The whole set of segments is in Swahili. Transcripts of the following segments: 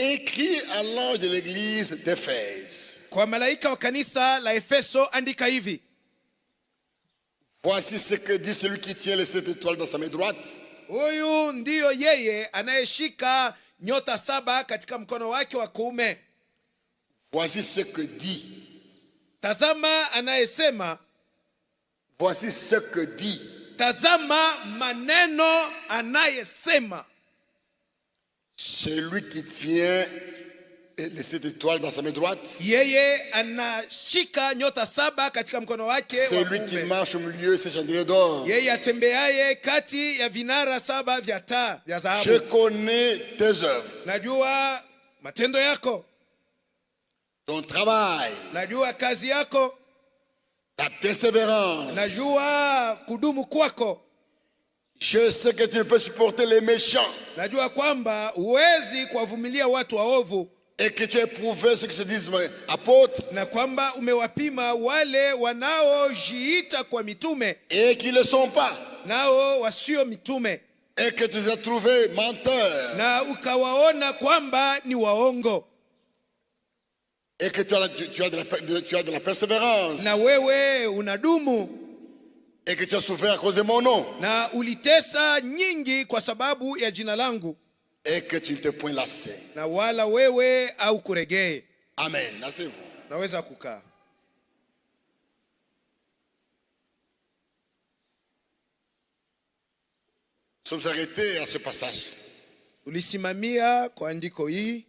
Écrit à l'ange de l'église d'Éphèse. Kwa malaika wa kanisa la Efeso andika hivi. Voici ce que dit celui qui tient les 7 étoiles dans sa main droite. Huyu ndiyo yeye anayeshika nyota 7 katika mkono wake wa kuume. Voici ce que dit. Tazama anayesema. Voici ce que dit. Tazama maneno anayesema. Celui qui tient les 7 étoiles dans sa main droite. Yeye anashika nyota 7 katika mkono wake wa kuume. Celui qui marche au milieu ces chandeliers d'or. Yeye atembeaye kati ya vinara 7 vya taa vya dhahabu. Je connais tes œuvres. Najua matendo yako. Ton travail. Najua kazi yako. Ta persévérance. Najua kudumu kwako. Je sais que tu ne peux supporter les méchants. Najua kwamba huwezi kuwavumilia watu waovu. Et que tu as éprouvé ceux qui se disent apôtres. Na kwamba umewapima wale wanaojiita kwa mitume. Et qui ne le sont pas. Nao wasio mitume. Et que tu les as trouvés menteurs. Na ukawaona kwamba ni waongo. Et que tu as de la persévérance. Na wewe unadumu. Et que tu as souffert à cause de mon nom. Na ulitesa nyingi kwa sababu ya jina langu. Et que tu ne t'es point lassé. Na wala wewe au kuregee. Amen. Lassez-vous. Naweza kukaa. Nous sommes arrêtés à ce passage. Ulisimamia kwa andiko hii.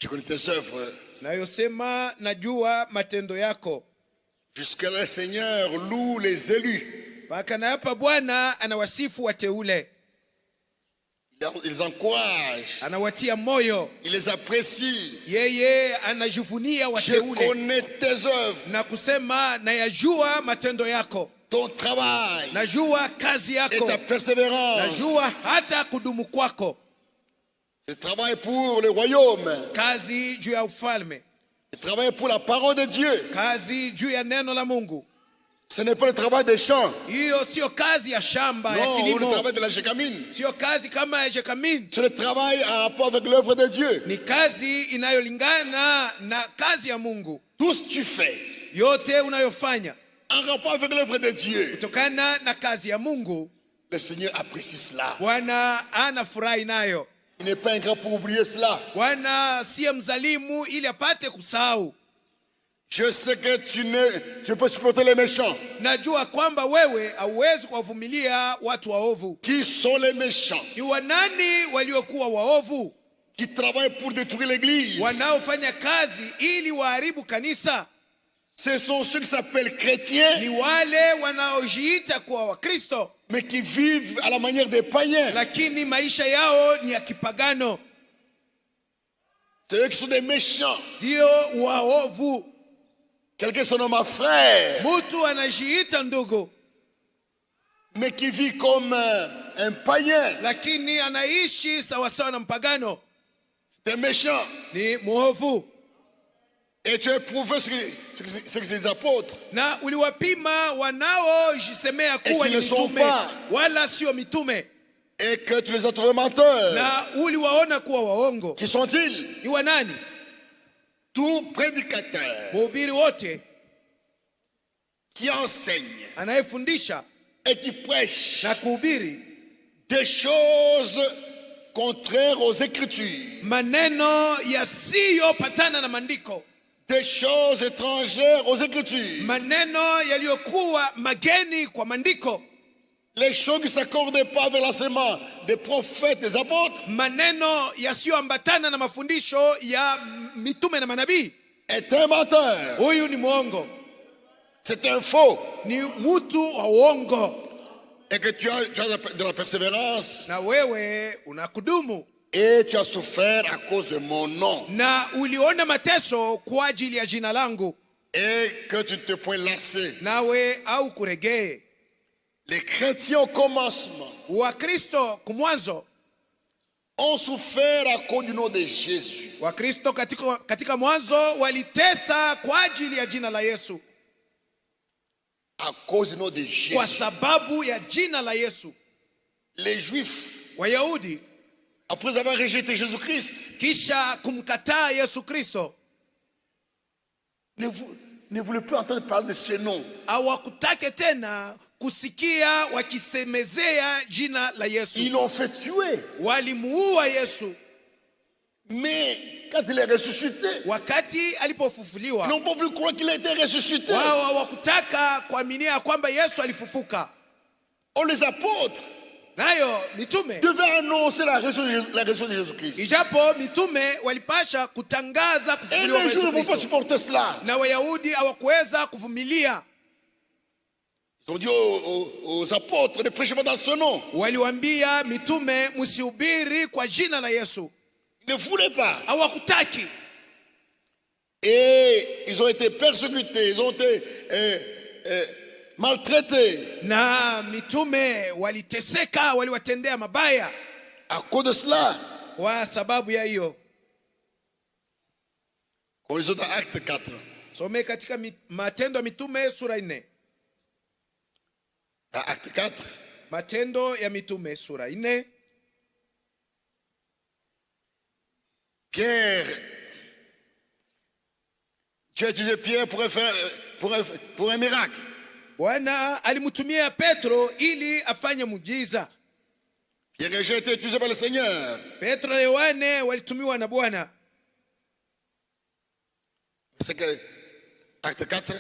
Je connais tes œuvres. Nayosema najua matendo yako. Jusqu'à là, le Seigneur loue les élus. Mpaka na hapa Bwana anawasifu wateule. Il les encourage. Anawatia moyo. Il les apprécie. Yeye anajivunia wateule. Je connais tes œuvres. Na kusema nayajua matendo yako. Ton travail. Najua kazi yako. Et ta persévérance. Najua hata kudumu kwako. Je travaille pour le royaume. Kazi juu ya ufalme. Je travaille pour la parole de Dieu. Kazi juu ya neno la Mungu. Ce n'est pas le travail des champs. Hiyo sio kazi ya shamba ya Non, ou kilimo. le travail de la Jécamine. Sio kazi kama ya Jécamine. C'est le travail en rapport avec l'œuvre de Dieu. Ni kazi inayolingana na kazi ya Mungu. Tout ce que tu fais Yote unayofanya en rapport avec l'œuvre de Dieu, kutokana na kazi ya Mungu, le Seigneur apprécie cela. Bwana anafurahi nayo. Il n'est pas ingrat pour oublier cela. Bwana siye mzalimu ili apate kusahau. Je sais que tu peux supporter les méchants. Najua kwamba wewe hauwezi kuwavumilia watu waovu. Qui sont les méchants? Ni wanani waliokuwa waovu? Qui travaillent pour détruire l'église. Wanaofanya kazi ili waharibu kanisa. Ce sont ceux qui s'appellent chrétiens. Ni wale wanaojiita kuwa Wakristo. Mais qui vivent à la manière des païens. Lakini maisha yao ni ya kipagano. C'est eux qui sont des méchants. Ndio waovu. Quelqu'un se nomme frère. Mtu anajiita ndugu. Mais qui vit comme un païen. Lakini anaishi sawasawa na mpagano. C'est un méchant. Ni mwovu. Et tu as éprouvé ce que les apôtres. Na uliwapima wanaojisemea kuwa ni mitume wala sio mitume. Et que tu les as trouvés menteurs. Na uliwaona kuwa waongo. Qui sont-ils? Ni wanani? Tout prédicateur. Mhubiri wote. Qui enseigne. Anayefundisha. Et qui prêche. Na kuhubiri. Des choses contraires aux Écritures. Maneno yasiyopatana na maandiko. Des choses étrangères aux Écritures. Maneno yaliyokuwa mageni kwa maandiko. Les choses qui ne s'accordaient pas avec l'enseignement des prophètes, des apôtres. Maneno yasiyoambatana na mafundisho ya mitume na manabii. Est un menteur. Huyu ni mwongo. C'est un faux. Ni mtu wa uongo. Et que tu as de la persévérance. Na wewe unakudumu. Et tu as souffert à cause de mon nom. Na uliona mateso kwa ajili ya jina langu. Et que tu ne te point lassé. Nawe au kuregee. Les chrétiens au commencement. Wakristo kumwanzo. Ont souffert à cause du nom de Jésus. Wakristo katika mwanzo walitesa kwa ajili ya jina la Yesu. À cause du nom de Jésus. Kwa sababu ya jina la Yesu. Les Juifs. Wayahudi. après avoir rejeté Jésus-Christ, kisha kumkataa Yesu Kristo, ne voulait plus entendre parler de ce nom. hawakutaka tena kusikia wakisemezea jina la Yesu. Ils l'ont fait tuer. Walimuua Yesu. Mais quand il est ressuscité, Wakati alipofufuliwa, ils n'ont pas voulu croire qu'il a été ressuscité. wao hawakutaka kuaminia kwamba Yesu alifufuka. Oh, les apôtres Nayo mitume, devaient annoncer la résurrection de Jésus-Christ. ijapo mitume walipasha kutangaza Et kufufuliwa les kwa Juifs ne Yesu vont pas Kristo, supporter cela. na Wayahudi hawakuweza kuvumilia. Ils ont dit aux apôtres, ne prêchez pas dans ce nom. Waliwaambia mitume, msihubiri kwa jina la Yesu. Ils ne voulaient pas. Hawakutaki. Et ils ont été persécutés, ils ont été maltraités. Na mitume waliteseka, waliwatendea mabaya. À cause de cela, Kwa sababu ya hiyo, on les autres actes 4. some katika Matendo ya Mitume sura 4. À acte 4, Matendo ya Mitume sura 4. Pierre, tu as utilisé Pierre pour un miracle. Bwana alimtumia Petro ili afanye muujiza. Pierre a été utilisé par le Seigneur. Petro na Yohane walitumiwa na Bwana. C'est que acte 4.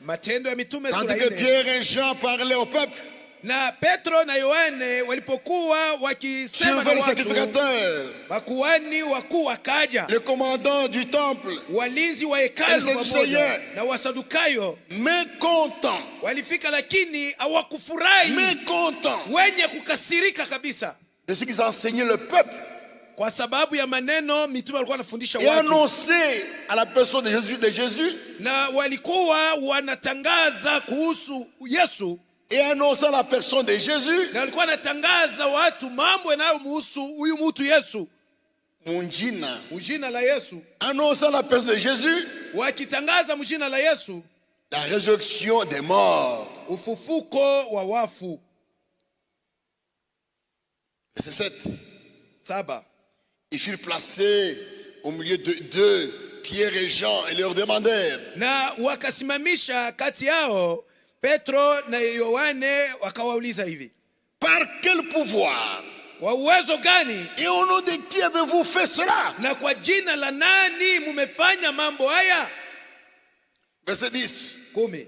Matendo ya Mitume sura Tandis que 4. Pierre et Jean parlaient au peuple, Na Petro na Yohane walipokuwa wakisema na survint le watu, sacrificateur, makuhani wakuu wakaja, le commandant du temple, walinzi wa hekalu pamoja na Wasadukayo mécontent, walifika, lakini hawakufurahi, mécontent wenye kukasirika kabisa, de ce qu'ils enseignaient le peuple kwa sababu ya maneno mitume walikuwa wanafundisha et watu, annonçaient à la personne de Jésus na walikuwa wanatangaza kuhusu Yesu, et annonçant la personne de Jésus, na walikuwa wanatangaza watu mambo yanayomhusu huyu mtu Yesu, Mungina, mjina la Yesu, annonçant la personne de Jésus, wakitangaza mjina la Yesu, la résurrection des morts. ufufuko wa wafu. Verset 7. Ils furent placés au milieu d'eux, Pierre et Jean, et leur demandèrent, Na wakasimamisha kati yao Petro na Yohane, wakawauliza hivi, par quel pouvoir kwa uwezo gani et au nom de qui avez-vous fait cela? na kwa jina la nani mumefanya mambo haya? Verset 10. 10.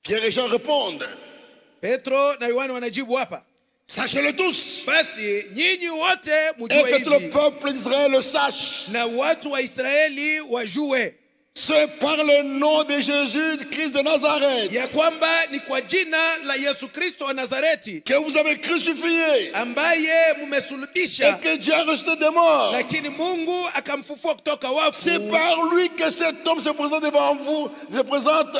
Pierre et Jean répondent, Petro na Yohane wanajibu hapa, sachez-le tous, basi nyinyi wote et mjue que tout le hivi, peuple d'Israël le sache. na watu wa Israeli wajue, C'est par le nom de Jésus Christ de Nazareth ya kwamba ni kwa jina la Yesu Kristo wa Nazareti que vous avez crucifié ambaye et mumesulubisha, que Dieu a ressuscité des morts. lakini Mungu akamfufua kutoka C'est wafu. par lui que cet homme se présente devant vous, se présente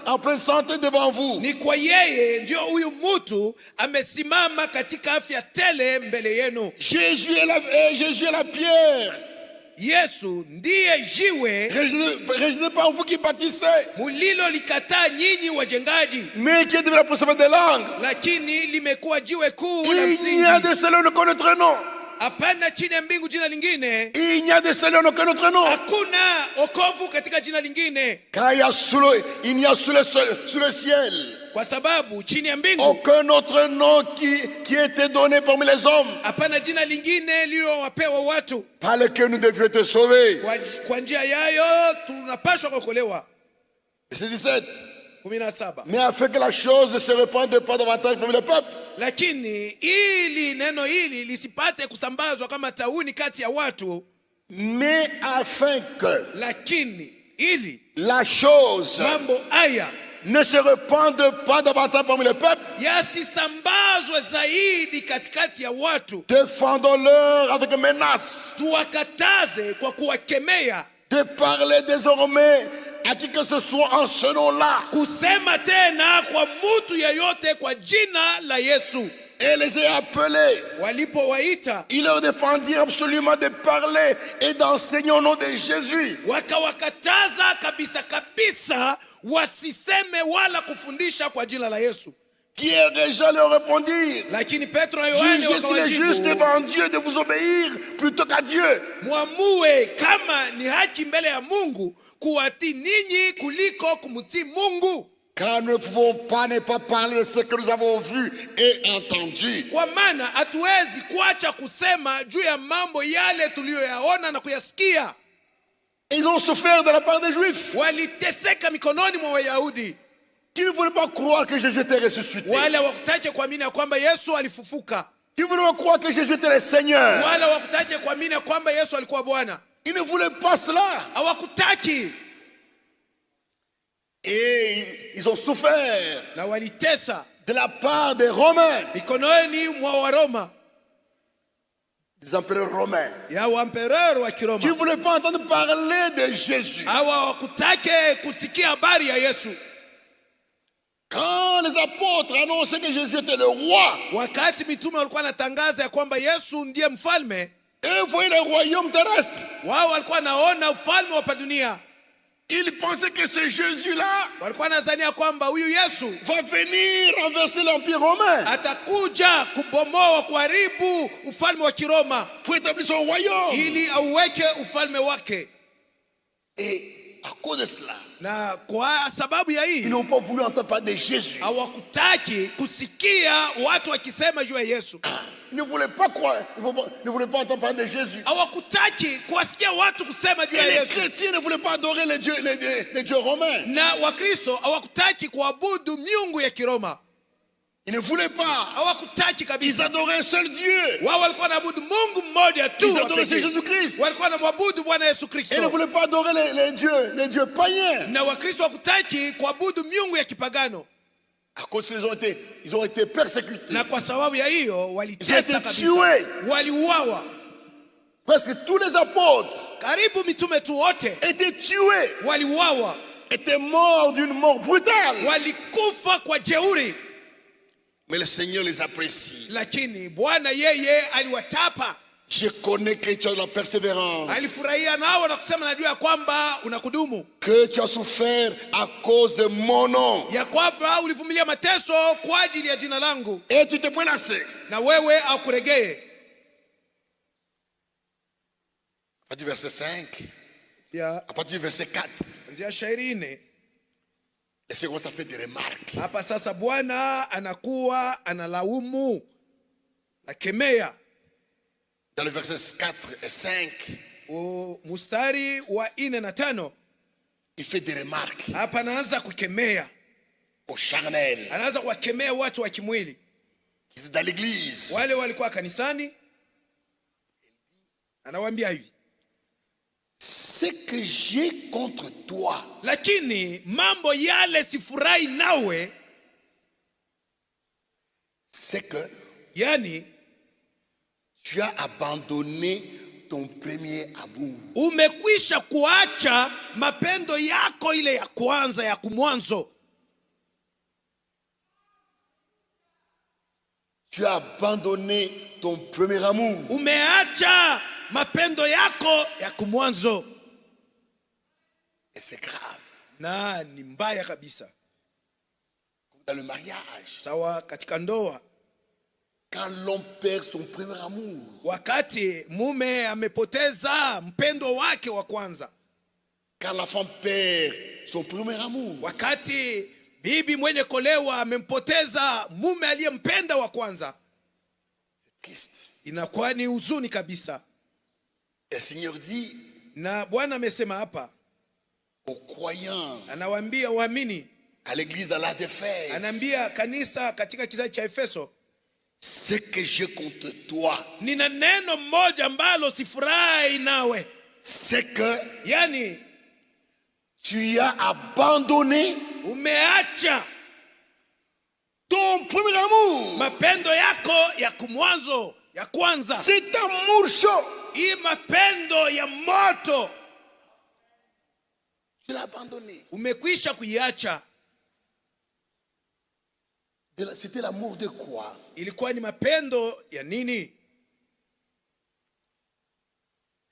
en pleine santé devant vous. Ni kwa yeye ndio huyu mtu amesimama katika afya tele mbele yenu. Jésus est la pierre, Yesu ndiye jiwe rejeté par vous qui bâtissez, mulilo likataa nyinyi wajengaji, mais qui est devenu la procédure des langues. lakini limekuwa jiwe kuu la Il n'y a msingi. de seul nom qu'un autre nom. Hapana chini ya mbingu jina lingine, Il n'y a de seul nom qu'un autre nom. hakuna wokovu katika jina lingine, Car il n'y a sous le ciel kwa sababu chini ya mbingu aucun autre nom qui a été donné parmi les hommes hapana jina lingine lililowapewa watu, par lequel nous devions être sauvés. kwa njia yayo tunapaswa kuokolewa. Verset 17. 17. Mais afin que la chose ne se répande pas davantage parmi le peuple, Lakini ili neno hili lisipate kusambazwa kama tauni kati ya watu, mais afin que lakini ili la chose mambo haya ne se répande pas davantage parmi le peuple, yasisambazwe zaidi katikati ya watu, défendons-leur avec menace tuwakataze kwa kuwakemea, de parler désormais à qui que ce soit en ce nom-là. kusema tena kwa mtu yeyote kwa jina la Yesu. Et les a appelés. Walipowaita, Ils leur défendirent absolument de parler et d'enseigner au nom de Jésus. wakawakataza kabisa kabisa wasiseme wala kufundisha kwa jina la Yesu. Pierre et Jean leur répondirent, Lakini Petro na Yohane jugez s'il est juste wakawajibu, devant Dieu de vous obéir plutôt qu'à Dieu. muamue kama ni haki mbele ya Mungu kuwatii ninyi kuliko kumtii Mungu. Car nous ne pouvons pas ne pas parler de ce que nous avons vu et entendu. Kwa maana hatuwezi kuacha kusema juu ya mambo yale tuliyoyaona na kuyasikia. Ils ont souffert de la part des Juifs, Waliteseka mikononi mwa Wayahudi, qui ne voulaient pas croire que Jésus était ressuscité. wale wakutake kuamini ya kwamba Yesu alifufuka, Qui ne voulaient pas croire que Jésus était le Seigneur. wale wakutake kuamini ya kwamba Yesu alikuwa Bwana. Ils ne voulaient pas cela. Hawakutaki Et ils ont souffert na walitesa de la part des Romains, mikononi mwa Waroma, des empereurs romains, ya waempereur wa qui ne Kiroma. voulaient pas entendre parler de Jésus. Hawa hawakutake kusikia habari ya Yesu. Quand les apôtres annonçaient que Jésus était le roi, Wakati mitume walikuwa wanatangaza ya kwamba Yesu ndiye mfalme, eux voyaient le royaume terrestre. wao walikuwa wanaona ufalme wa dunia. Ils pensaient que ce Jésus-là Walikuwa wanadhania kwamba huyu Yesu va venir renverser l'empire romain atakuja kubomoa, kuharibu ufalme wa Kiroma pour établir son royaume. ili auweke ufalme wake. Et à cause de cela, Na kwa sababu ya ils hii n'ont pas voulu entendre parler de Jésus. hawakutaki kusikia watu wakisema juu ya Yesu. Ils ne voulaient pas croire, ne voulaient pas entendre parler de Jésus. Hawakutaki kuwasikia watu kusema juu Et ya les Yesu. chrétiens ne voulaient pas adorer les dieux romains. Na Wakristo hawakutaki kuabudu miungu ya Kiroma. Ils ne voulaient pas. Hawakutaki Ils kabisa. adoraient un seul Dieu. Wao walikuwa wanaabudu Mungu mmoja tu Ils wa adoraient pekee. Jésus-Christ. Walikuwa wanamwabudu Bwana Yesu Ils ne Kristo. voulaient pas adorer les dieux païens. Na Wakristo hawakutaki kuabudu miungu ya kipagano. À cause ils ont été persécutés. Na kwa sababu ya hiyo Ils ont walitesa été kabisa. tués. Waliuawa. Presque tous les apôtres Karibu mitume tu wote étaient tués, waliuawa. étaient morts d'une mort brutale. Walikufa kwa jeuri. Mais le Seigneur les apprécie. Lakini Bwana yeye aliwatapa. Je connais que tu as de la persévérance, Alifurahia nao na kusema najua ya kwamba unakudumu. que tu as souffert à cause de mon nom. Ya kwamba ulivumilia mateso kwa ajili ya jina langu. Et tu t'es pas lassé. Na wewe akuregee. À partir du verset 5, Ya à partir du verset 4, kuanzia shairi 4. le Seigneur ça fait des remarques. Hapa sasa Bwana anakuwa analaumu, akemea. Dans le verset 4 et 5, Mustari wa 4 na 5, il fait des remarques hapa anaanza kukemea. aux charnels Anaanza kuwakemea watu wa kimwili, qui étaient dans l'église. wale walikuwa kanisani. Anawaambia hivi, Ce que j'ai contre toi, lakini mambo yale sifurahi nawe, c'est que yani tu as abandonné ton premier amour. umekwisha kuacha mapendo yako ile ya kwanza ya kumwanzo. Tu as abandonné ton premier amour. Umeacha mapendo yako ya kumwanzo. Et c'est grave. Na ni mbaya kabisa. Comme dans le mariage, Sawa katika ndoa, quand l'homme perd son premier amour, wakati mume amepoteza mpendo wake wa kwanza, quand la femme perd son premier amour, wakati bibi mwenye kolewa amempoteza mume aliyempenda wa kwanza, c'est triste. inakuwa ni huzuni kabisa. Et le Seigneur dit Na Bwana amesema hapa, aux croyants, anawaambia waamini, à l'église dans d'Éphèse, anaambia kanisa katika kizazi cha Efeso, ce que j'ai contre toi, nina neno moja ambalo sifurahi nawe, c'est que yani tu as abandonné umeacha ton premier amour. mapendo yako ya kumwanzo ya kwanza. Cet amour chaud, Hii mapendo ya moto tu l'as abandonné. umekwisha kuiacha. C'était l'amour de quoi? Ilikuwa ni mapendo ya nini?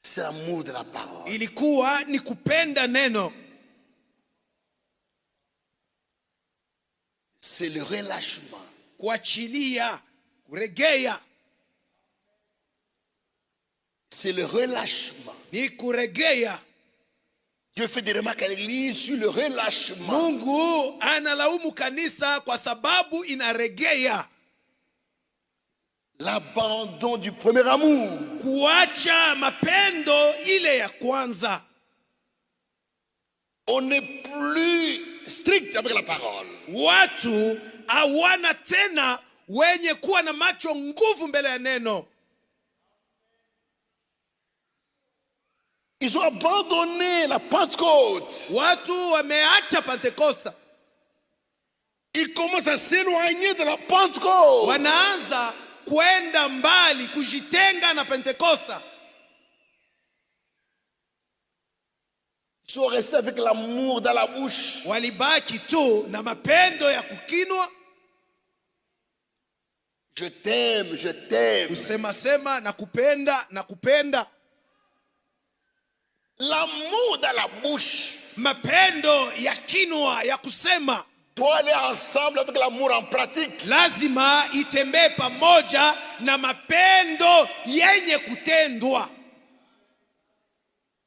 C'est l'amour de la parole. Ilikuwa ni kupenda neno. c'est le relâchement. kuachilia, kuregea. C'est le relâchement. Ni kuregea. Dieu fait des remarques à l'église sur le relâchement. Mungu analaumu kanisa kwa sababu inaregea. L'abandon du premier amour. Kuacha mapendo ile ya kwanza. On n'est plus strict avec la parole. Watu hawana tena wenye kuwa na macho nguvu mbele ya neno. Ils ont abandonné la Pentecôte. Watu wameacha Pentekoste. Ils commencent à s'éloigner de la Pentecôte. Wanaanza kwenda mbali, kujitenga na Pentekoste. Ils sont restés avec l'amour dans la bouche. Walibaki tu na mapendo ya kukinwa. Je t'aime, je t'aime. Kusema sema na kupenda na kupenda. L'amour dans la bouche Mapendo ya kinwa ya kusema doit aller ensemble avec l'amour en pratique. lazima itembee pamoja na mapendo yenye kutendwa.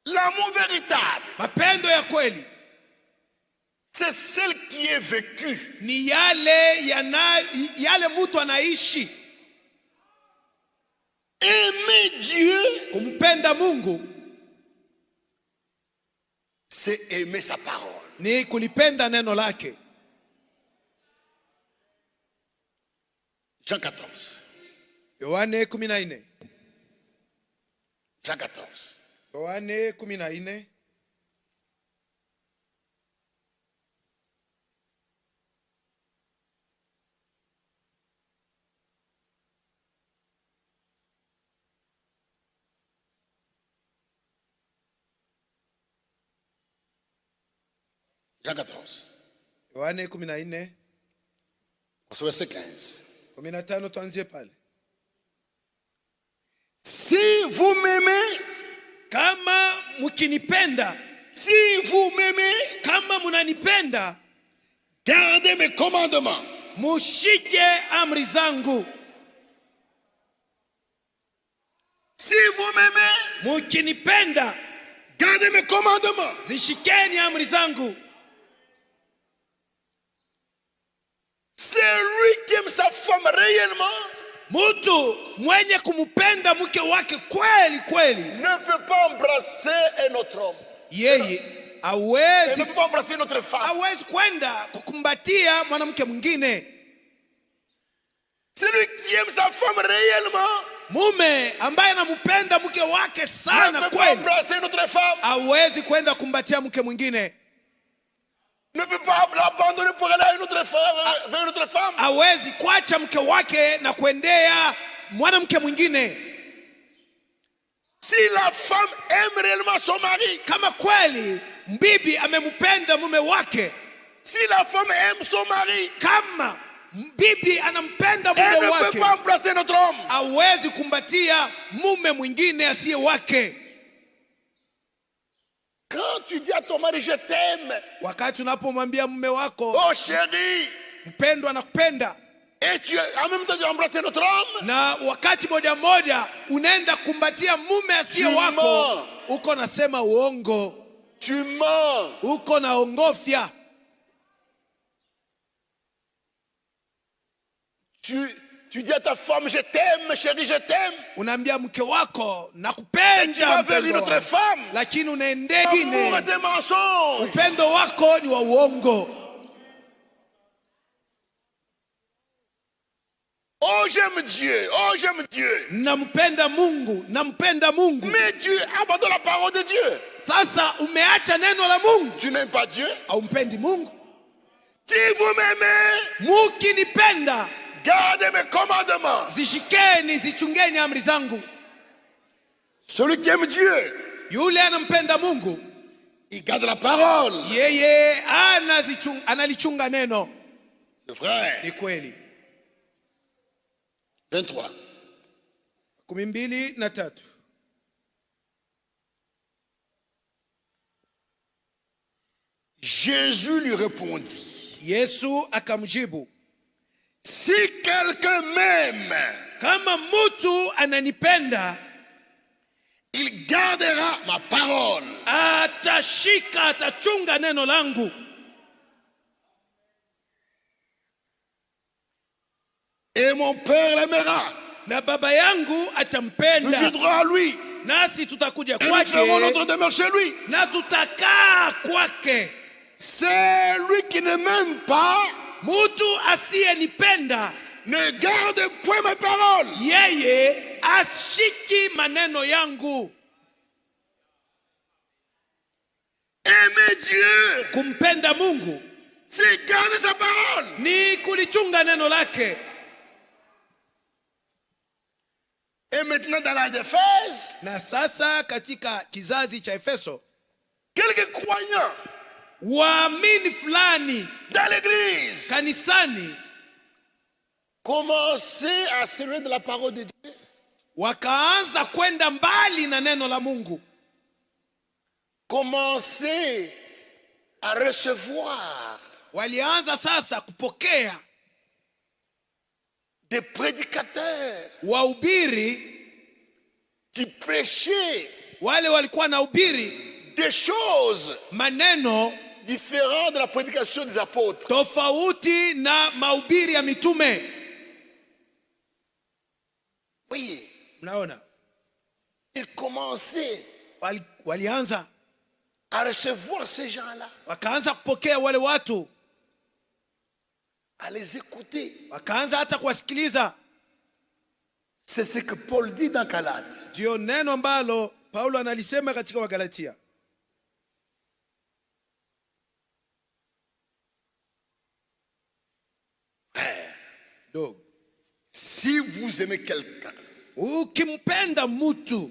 L'amour véritable, Mapendo ya kweli c'est celle qui est vécue. ni yale mtu anaishi. Aimer Dieu, Kumpenda Mungu c'est aimer sa parole. ni kulipenda neno lake. Jean 14. Yohane 14. Jean 14. Yohane 14. Jean 14. Yohane 14. Au verset 15. 15 tuanzie pale. Si vous m'aimez, Kama mkinipenda, si vous m'aimez, kama munanipenda, gardez mes commandements. mushike amri zangu. Si vous m'aimez, Mkinipenda, gardez mes commandements. zishikeni amri zangu. Celui qui aime sa femme réellement Mtu mwenye kumupenda mke wake kweli kweli, ne peut pas embrasser un autre homme. yeye Il ne hawezi peut pas embrasser une autre femme. hawezi kwenda kukumbatia mwanamke mwingine. Celui qui aime sa femme réellement Mume ambaye anampenda mke wake ne sana peut pas kweli embrasser une autre femme. hawezi kwenda kumbatia mke mwingine. Ne peut pas l'abandonner pour aller à une autre femme, vers une autre femme. Hawezi kuacha mke wake na kuendea mwanamke mwingine. Si la femme aime réellement son mari, Kama kweli bibi amempenda mume wake, si la femme aime son mari, kama bibi anampenda elle mume ne peut wake, pas embrasser notre homme. hawezi kumbatia mume mwingine asiye wake. Quand tu dis à ton mari je t'aime, Wakati unapomwambia mume wako oh chérie, mpendwa nakupenda, et tu en même temps tu embrasses notre homme, na wakati moja moja unaenda kumbatia mume asiye Tu wako, mens. uko nasema uongo, tu mens. uko naongofya. Tu dis à ta femme je t'aime, chérie, je t'aime. Unaambia mke wako Et tu nakupenda vas vers une mpendwa autre wangu, femme. lakini unaendea L'amour ingine. est des mensonges. Upendo wako ni wa uongo. Oh j'aime Dieu, oh j'aime Dieu. Nampenda Mungu, nampenda Mungu. Mais tu abandonnes la parole de Dieu. Sasa umeacha neno la Mungu, Tu n'aimes pas Dieu. haumpendi Mungu. Si vous m'aimez, Mukinipenda, gardez mes commandements. zishikeni, zichungeni amri zangu. Celui qui aime Dieu, Yule anampenda Mungu, il garde la parole. yeye analichunga neno. C'est vrai. Ni kweli. 23. 12:3. Jésus lui répondit. Yesu akamjibu, Si quelqu'un m'aime, kama mtu ananipenda, il gardera ma parole. atashika, atachunga neno langu. Et mon Père l'aimera. Na baba yangu Nous atampenda, viendrons à lui. nasi tutakuja Et nous ferons notre kwake demeure chez lui. na tutakaa kwake. C'est lui qui ne m'aime pas, Mtu asiyenipenda, ne garde point mes paroles. yeye ashiki maneno yangu. Aimer Dieu, Kumpenda Mungu c'est garder sa parole. ni kulichunga neno lake. Et maintenant dans l'âge d'Éphèse, Na sasa katika kizazi cha Efeso, quelques croyants waamini fulani dans l'église kanisani commençaient à s'éloigner de la parole de Dieu. wakaanza kwenda mbali na neno la Mungu, Commençaient à recevoir walianza sasa kupokea des prédicateurs wahubiri, qui prêchaient wale walikuwa na hubiri des choses maneno différentes de la prédication des apôtres. tofauti na mahubiri ya mitume. Oui, Mnaona, ils commençaient walianza à recevoir ces gens-là, wakaanza kupokea wale watu, à les écouter. wakaanza hata kuwasikiliza. C'est ce que Paul dit dans Galates. Ndio neno ambalo Paulo analisema katika Wagalatia. Dogo, Si vous aimez quelqu'un, ukimpenda mtu,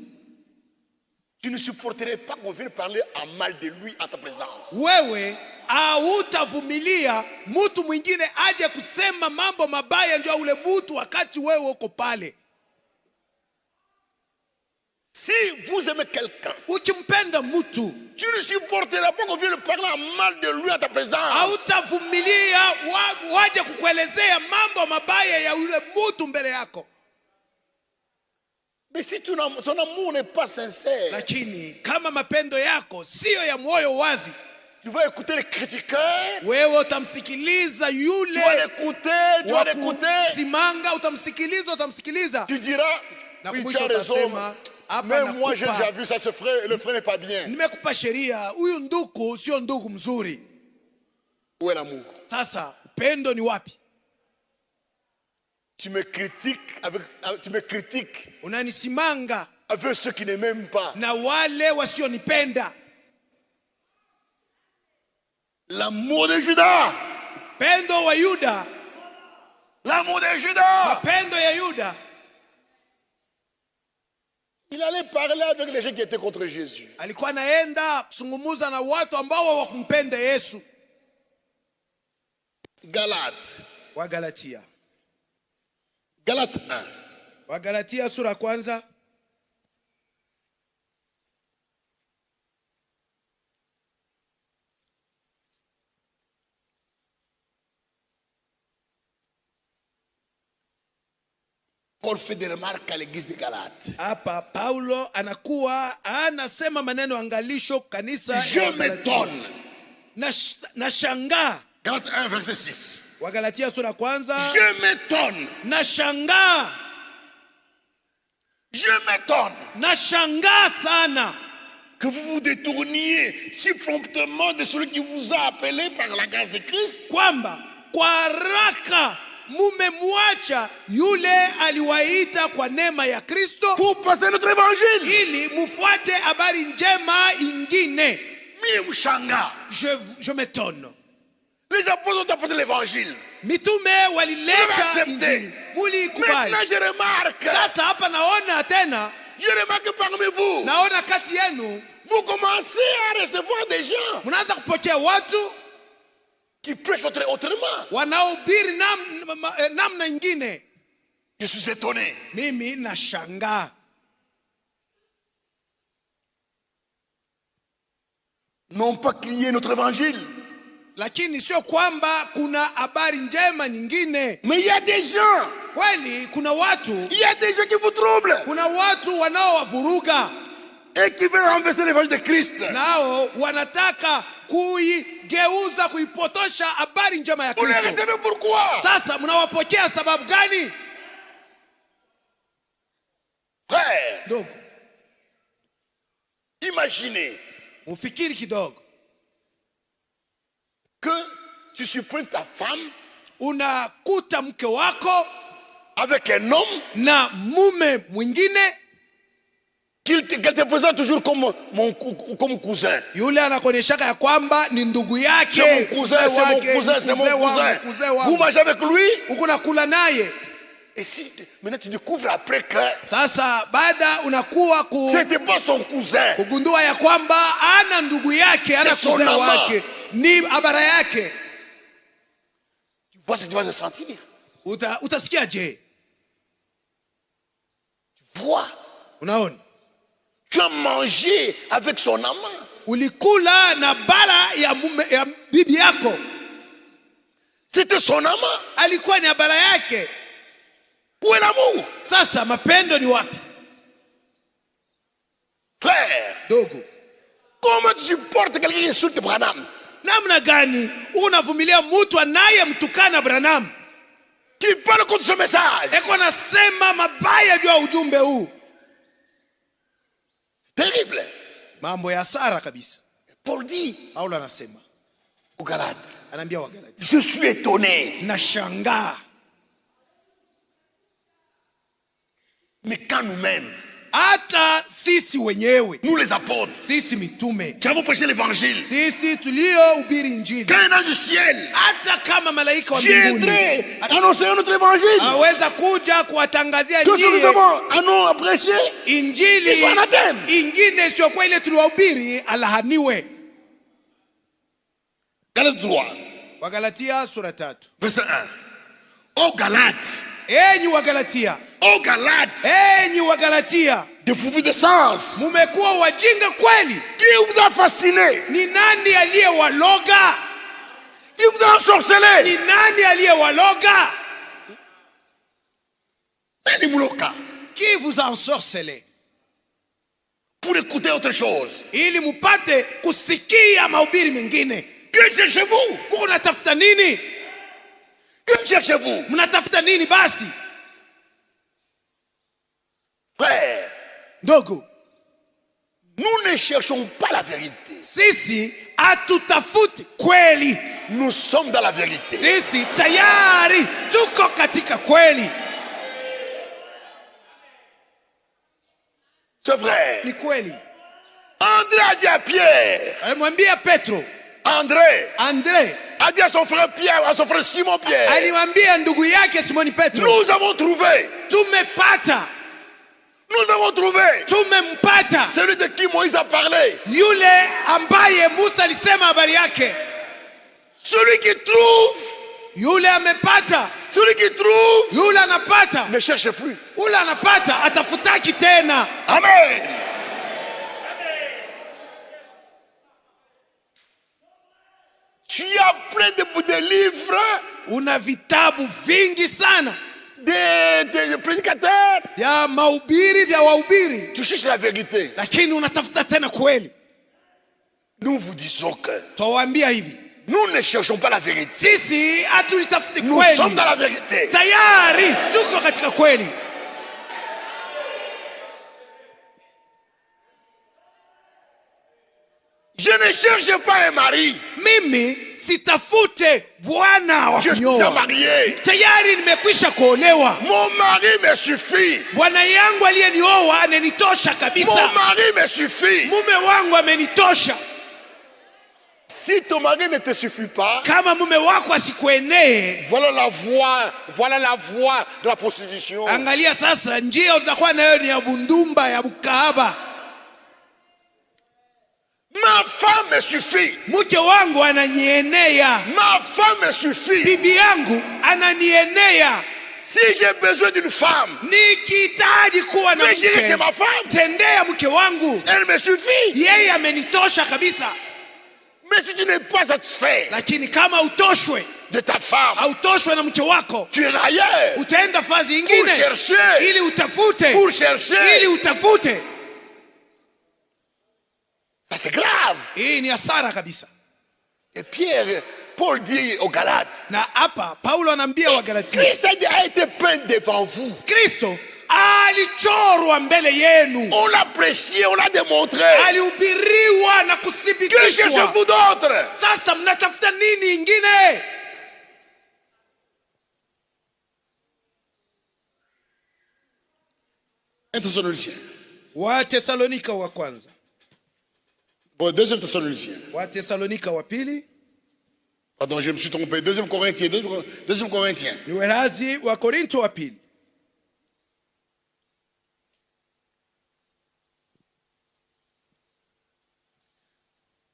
tu ne supporterais pas qu'on vienne parler en mal de lui en ta présence. wewe hautavumilia mtu mwingine aje kusema mambo mabaya ndio ule mtu wakati wewe uko pale. Si vous aimez quelqu'un, Ukimpenda mtu, tu ne supporteras pas qu'on vienne parler en mal de lui en ta présence. hautavumilia waje kukuelezea mambo mabaya ya ule mtu mbele yako. Mais si ton amour n'est pas sincère, Lakini kama mapendo yako sio ya moyo wazi, tu vas écouter les critiqueurs, wewe utamsikiliza tu yule vas l'écouter, tu vas wa l'écouter, kusimanga, utamsikiliza. tu diras, Na oui, tu mwisho as raison, utasema, hapa même moi j'ai nakupa- déjà vu ça, le frère n'est pas bien. nimekupa sheria, huyu ndugu sio ndugu mzuri. Où est l'amour? Sasa upendo ni wapi? Tu me critiques Unanisimanga avec ceux qui ne m'aiment pas. na wale wasionipenda. L'amour de Judas, Pendo wa Yuda, l'amour de Judas. mapendo ya Yuda, Il allait parler avec les gens qui étaient contre Jésus. alikuwa anaenda kusungumuza na watu ambao hawakumpenda Yesu. Galates, Wagalatia, Galates 1. Wagalatia sura ya kwanza Paul fait des remarques à l'église de Galates. hapa Paulo anakuwa anasema maneno angalisho kanisa Je ya Wagalatia. m'étonne. Na shangaa. Galates 1, verset 6. Wagalatia sura ya kwanza, Je m'étonne. na shangaa, Je m'étonne na shangaa sana que vous vous détourniez si promptement de celui qui vous a appelé par la grâce de Christ. kwamba kwa haraka mumemwacha yule aliwaita kwa neema ya Kristo Pour passer notre évangile. ili mufuate habari njema ingine. Mille Mouchanga. Je m'étonne. Les apôtres ont apporté l'évangile. Mitume Vous walileta l'avez injili, accepté. muliikubali. Maintenant, je remarque. Sasa hapa naona tena, Je remarque parmi vous. naona kati yenu Vous commencez à recevoir des gens mnaanza kupokea watu qui prêchent autrement. wanaohubiri namna ingine. Je suis étonné. Mimi nashangaa. Non pas qu'il y ait notre évangile. Lakini sio kwamba kuna habari njema nyingine. Mais il y a des gens, Kweli kuna watu, il y a des gens qui vous troublent kuna watu wanaowavuruga et qui veulent renverser l'évangile de Christ. nao wanataka kuigeuza, kuipotosha habari njema ya Vous les Kristo. recevez pourquoi? Sasa mnawapokea sababu gani? Frère, Ndugu, imaginez ufikiri kidogo. que tu surprennes ta femme Unakuta mke wako avec un homme na mume mwingine, qu'elle te présente toujours comme cousin. yule anakuonyeshaka ya kwamba ni ndugu yake, C'est mon cousin, c'est mon cousin, c'est mon cousin. Vous mangez avec lui. uko nakula naye. Et si maintenant tu découvres après que Sasa baada unakuwa c'était pas son cousin, kugundua ya kwamba ana ndugu yake, ana C'est son kuzee amant. wake, ni habara yake, tu vois ce que tu vas le sentir. utasikia je? Vois, Unaona, tu as mangé avec son amant. ulikula na bala ya bibi yako, C'était son amant. alikuwa ni habara yake. Où est l'amour? Sasa mapendo ni wapi? Frère, Dogo, comment tu supportes quelqu'un qui insulte Branham, namna gani unavumilia mtu anayemtukana Branham, qui parle contre ce message? eko nasema mabaya juu ya ujumbe huu? Terrible. Mambo ya hasara kabisa. Paul dit Paulo anasema, aux Galates, anaambia Wagalatia, je suis étonné. nashangaa Mais quand nous-mêmes, hata sisi wenyewe, nous les apôtres, sisi mitume, qui avons prêché l'évangile, sisi tuliohubiri Injili, quand un ange du ciel hata kama malaika wa mbinguni viendrait annoncer notre évangile, aweza kuja kuwatangazia que ce que nous nyie avons prêché, injili Ils sont anathème. ingine isiyokuwa ile tuliwahubiri, alahaniwe. Galates 3, Wagalatia sura 3. verset 1. Ô Galates, Enyi Wagalatia, ô Galates, enyi Wagalatia, dépourvus de sens, mumekuwa wajinga kweli. qui vous a fasciné, Ni nani aliyewaloga? qui vous a ensorcelé, Ni nani aliyewaloga? Qui vous a ensorcelé? pour écouter autre chose. Ili mupate kusikia mahubiri mengine. Que cherchez-vous? Mungu natafuta nini? Que cherchez-vous? Mnatafuta nini basi? Frère, Ndogo, nous ne cherchons pas la vérité. sisi hatutafuti kweli. Nous sommes dans la vérité. Sisi tayari tuko katika kweli. C'est vrai. Ni kweli. André a dit à Pierre, Alimwambia Petro, André Andre a dit à son frère Pierre, à son frère Simon Pierre, alimwambia ndugu yake Simoni Petro, nous avons trouvé, tumepata, nous avons trouvé tumempata celui de qui Moïse a parlé. yule ambaye Musa alisema habari yake. Celui qui trouve, Yule amepata, celui qui trouve, yule anapata, ne cherche plus. yule anapata, atafutaki tena. Amen. Tu as plein de livres, Una vitabu vingi sana des prédicateurs. ya mahubiri vya wahubiri, Tu cherches la vérité. lakini unatafuta tena kweli. Nous vous disons que Twawaambia hivi, nous ne cherchons pas la vérité. sisi hatulitafuti Nous sommes kweli, dans la vérité. tayari tuko katika kweli. Je ne cherche pas un mari. Mimi sitafute bwana wa Je suis déjà kunyoa, marié. tayari nimekwisha kuolewa. Mon mari me suffit. Bwana yangu aliyenioa ananitosha Mon kabisa, mari me suffit. mume wangu amenitosha. Si ton mari ne te suffit pas, Kama mume wako asikuenee, voilà la voie de la prostitution. angalia sasa, njia utakuwa nayo ni ya bundumba, ya bukahaba. Ma femme me suffit. Mke wangu ananienea, Ma femme me suffit. bibi yangu ananienea. Si j'ai besoin d'une femme, Nikihitaji kuwa na mais j'irai chez mke, ma femme. tendea mke wangu, Elle me suffit. yeye amenitosha kabisa. Mais Mais si tu n'es pas satisfait lakini kama utoshwe de ta femme, hautoshwe na mke wako, tu iras ailleurs utaenda fazi pour ingine chercher, ili utafute, pour chercher. ili utafute. Ça c'est grave. Hii ni hasara kabisa. Et Pierre, Paul dit aux Galates, Na hapa Paulo anaambia Wagalatia, Christ a été peint devant vous. Kristo alichorwa mbele yenu, On l'a prêché, on l'a démontré. alihubiriwa na Que kuthibitishwa. cherchez-vous d'autre? Sasa mnatafuta nini ingine? 1 Thessaloniciens. Watesalonika wa kwanza, Bon, 2 Thessaloniciens. Watesalonika wa pili, Pardon, je me suis trompé. 2 Corinthiens. 2 Corinthiens. ni werazi wa Korinto wa pili,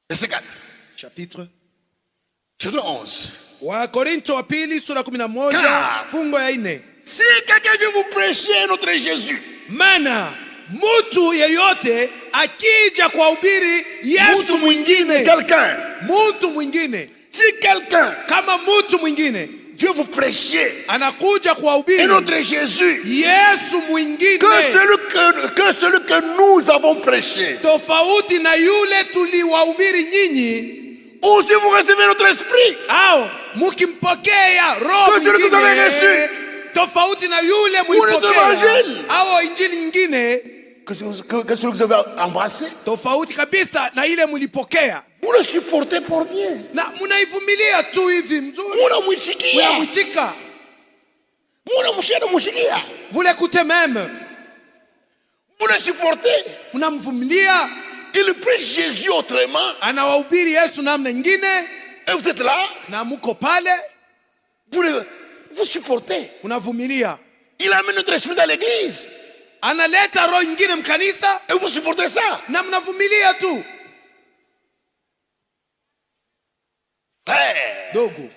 Verset 4. chapitre Chapitre 11. wa Korinto wa pili sura 11 Car- fungo ya 4. Si quelqu'un veut vous prêcher notre Jésus, Maana mtu yeyote akija kwa ubiri Yesu mwingine, mtu mwingine, si quelqu'un kama mtu mwingine veut vous prêcher anakuja kwa et ubiri notre Jésus, Yesu mwingine que celui que nous avons prêché, tofauti na yule tuliwahubiri nyinyi, ou si vous recevez notre esprit, au mukimpokea roho Que celui que vous avez mwingine reçu. tofauti na yule Ou notre mulipokea, évangile. au injili nyingine que celui que vous avez embrassé, tofauti kabisa na ile mulipokea, vous le supportez pour bien. na munaivumilia tu hivi mzuri, Munamwishikia. munamwitika, Munamshikia. vous l'écoutez même, Vous le supportez. mnamvumilia. Il prêche Jésus autrement. Anawahubiri Yesu namna nyingine, Et vous êtes là. na muko pale Vous supportez. unavumilia. Il amène notre esprit dans l'église. Analeta roho nyingine mkanisa Et vous supportez ça. na mnavumilia tu. Frère, Dogo,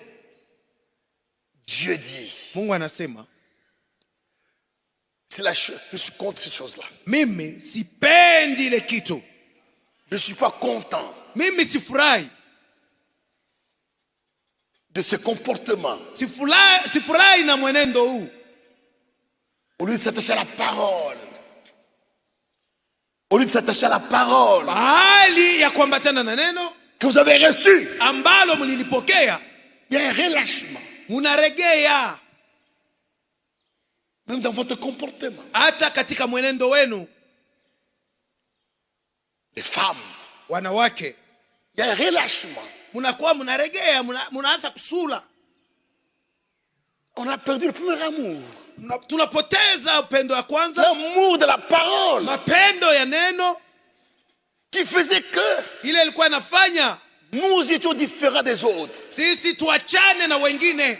Dieu dit, Mungu anasema, je suis contre cette chose-là. mimi sipendi ile kitu, Je ne suis pas content mimi sifurahi, de ce comportement. sifurahi na mwenendo huu. Au lieu de s'attacher à la parole. Au lieu de s'attacher à la parole Bahali ya kuambatana na neno que vous avez reçue, ambalo mlilipokea, il y a un relâchement. munaregea Même dans votre comportement. hata katika mwenendo wenu. Les femmes, Wanawake, il y a un relâchement. munakuwa munaregea, munaanza kusula. On a perdu le premier amour. Tunapoteza upendo wa kwanza, L'amour de la parole mapendo ya neno, qui faisait que ile ilikuwa inafanya nous étions différents des autres. sisi tuachane na wengine.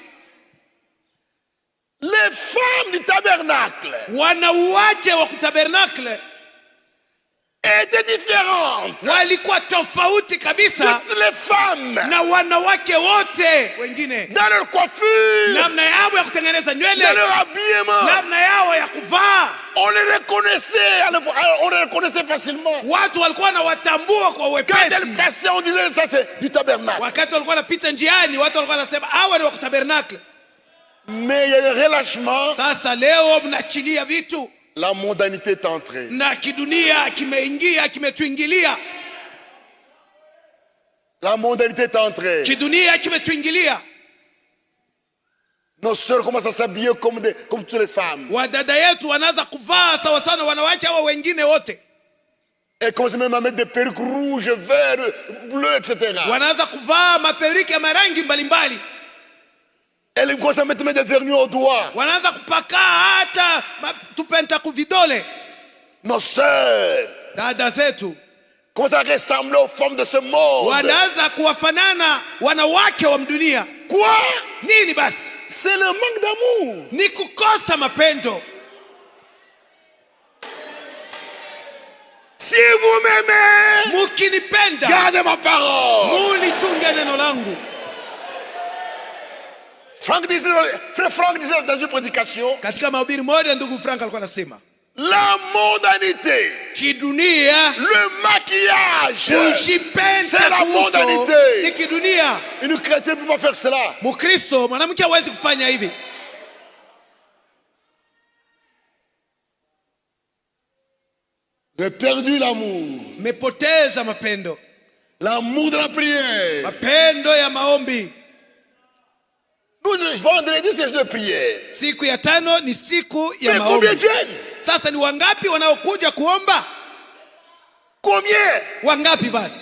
Les femmes du tabernacle Wanauaje wa kutabernakle étaient différentes. walikuwa tofauti kabisa Toutes les femmes, na wanawake wote wengine, dans leur coiffure, namna yao ya kutengeneza dans nywele, leur habillement, namna yao ya kuvaa. on les reconnaissait facilement. Watu walikuwa na watambua kwa Quand elles wepesi. passaient, on disait ça c'est du tabernacle. Wakati walikuwa wanapita njiani, watu walikuwa wanasema hawa ni wa kutabernakle. Mais il y a eu un relâchement. Sasa leo mnaachilia vitu La mondanité est entrée. na kidunia kimeingia, kimetuingilia. La mondanité est entrée. Kidunia kimetuingilia. Nos sœurs commencent à s'habiller comme toutes les femmes. Wadada yetu wanaanza kuvaa sawa sawa na wanawake hawa wengine wote. Elles commencent même à mettre des perruques rouges, vertes, bleues, etc. Wanaanza kuvaa maperiki ya marangi mbalimbali. Elles commencent à mettre des vernis aux doigts. Wanaanza kupaka hata tupenta kuvidole. Nos sœurs Dada zetu commencent à ressembler aux femmes de ce monde. wanaanza kuwafanana wanawake wa mdunia. Quoi? Nini basi? C'est le manque d'amour. Ni kukosa mapendo. Si vous m'aimez, Mukinipenda, gardez ma parole. mulichunge neno langu. Frère Franck disait dans une prédication, Katika mahubiri moja ndugu Frank alikuwa anasema, La mondanité, kidunia, le maquillage, kujipenda c'est la kuso mondanité. ni kidunia. Une chrétienne ne peut pas faire cela. Mkristo mwanamke hawezi kufanya hivi. J'ai perdu l'amour. Mepoteza mapendo. L'amour de la prière. Mapendo ya maombi. Nous, vendredi, c'est de prière. Siku ya tano ni siku ya Mais maombi. combien viennent? Sasa ni wangapi wanaokuja kuomba? Combien? Wangapi basi?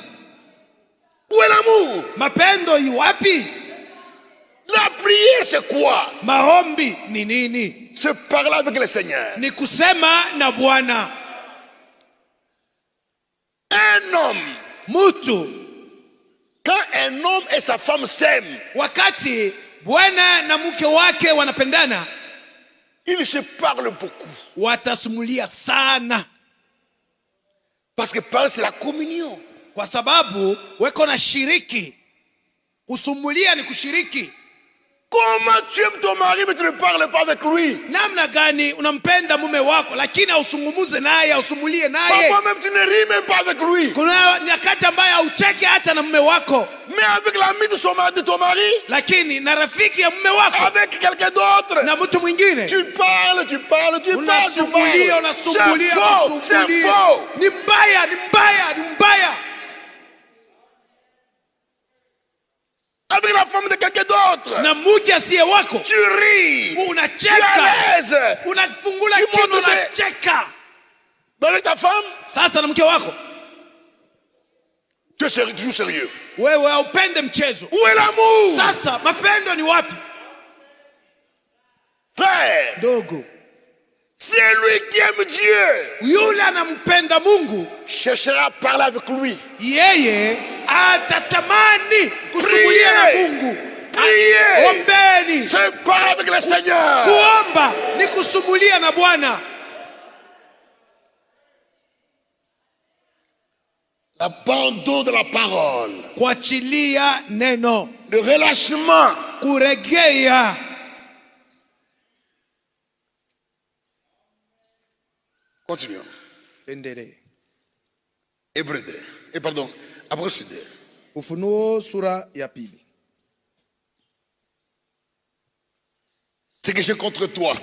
Où est l'amour? Mapendo yu wapi? La prière, c'est quoi? Maombi ni nini? C'est parler avec le Seigneur. Ni kusema na Bwana. Un homme, Mutu, quand un homme et sa femme s'aiment, wakati bwana na mke wake wanapendana, ils se parlent beaucoup. watasumulia sana. Parce que parler, c'est la communion. Kwa sababu weko na shiriki. Kusumulia ni kushiriki. Comment tu aimes ton mari mais tu ne parles pas avec lui? Namna gani unampenda mume wako lakini usungumuze naye, usumulie naye? Parfois même tu ne ris même pas avec lui. Kuna nyakati ambayo haucheki hata na mume wako. Mais avec l'ami de ton mari, Lakini na rafiki ya mume wako, avec quelqu'un d'autre, na mtu mwingine, tu parles. unasumulia. C'est faux. Ni mbaya. Avec la femme de quelqu'un d'autre, Na mke asiye wako, tu ris. Tu es unacheka, à l'aise. unafungula Tu kinywa, montres unacheka. Mais avec ta femme, Sasa na mke wako, tu es toujours sérieux. wewe haupende mchezo. Où est l'amour? Sasa mapendo ni wapi? Frère, Dogo, c'est lui qui aime Dieu. yule anampenda Mungu, Cherchera à parler avec lui. yeye atatamani kusumulia na Mungu. Priez. Ombeni. C'est parler avec le Seigneur. Kuomba ni kusumulia na Bwana. L'abandon de la parole. Kuachilia neno. Le relâchement. Kuregea. Continuons. Endelee. Hébreux 2. Et pardon, Hébreux 2. Ufunuo sura ya pili. Ce que j'ai contre toi,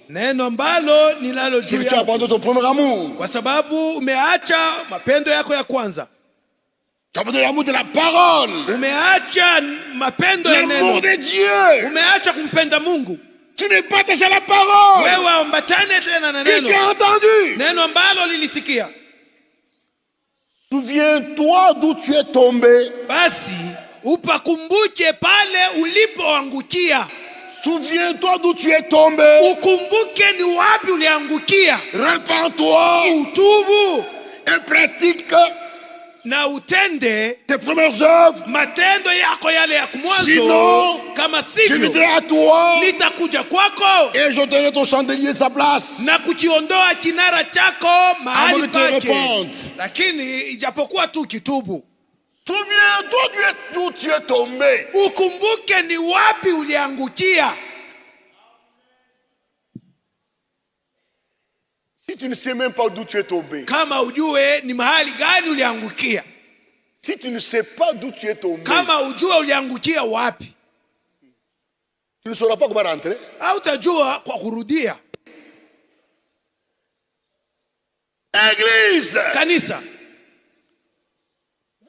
Neno ambalo ninalo c'est juu que tu yako, abandonnes ton premier amour. kwa sababu umeacha mapendo yako ya kwanza. Tu abandonnes l'amour de la parole. Umeacha mapendo ya L'amour neno. de Dieu. Umeacha kumpenda Mungu. Tu n'es pas attaché à la parole Wewe ambatane tena na que tu neno. as entendu. Neno ambalo lilisikia. Souviens-toi d'où tu es tombé. Basi upakumbuke pale ulipoangukia. Souviens-toi d'où tu es tombé. Ukumbuke ni wapi uliangukia. Repends-toi Utubu et pratique na utende tes premières œuvres. matendo yako yale ya mwanzo. Sinon, Kama je sivyo, viendrai à toi nitakuja kwako et j'ôterai ton chandelier de sa place. na kukiondoa kinara chako mahali Avant de te pake. repente. Lakini ijapokuwa tu kitubu, Souviens-toi d'où tu es tombé. ukumbuke ni wapi uliangukia. Si tu ne sais même pas d'où tu es tombé, Kama ujue ni mahali gani uliangukia, si tu ne sais pas d'où tu es tombé, kama ujue uliangukia wapi, tu ne sauras pas comment rentrer. hautajua kwa kurudia. Église, Kanisa,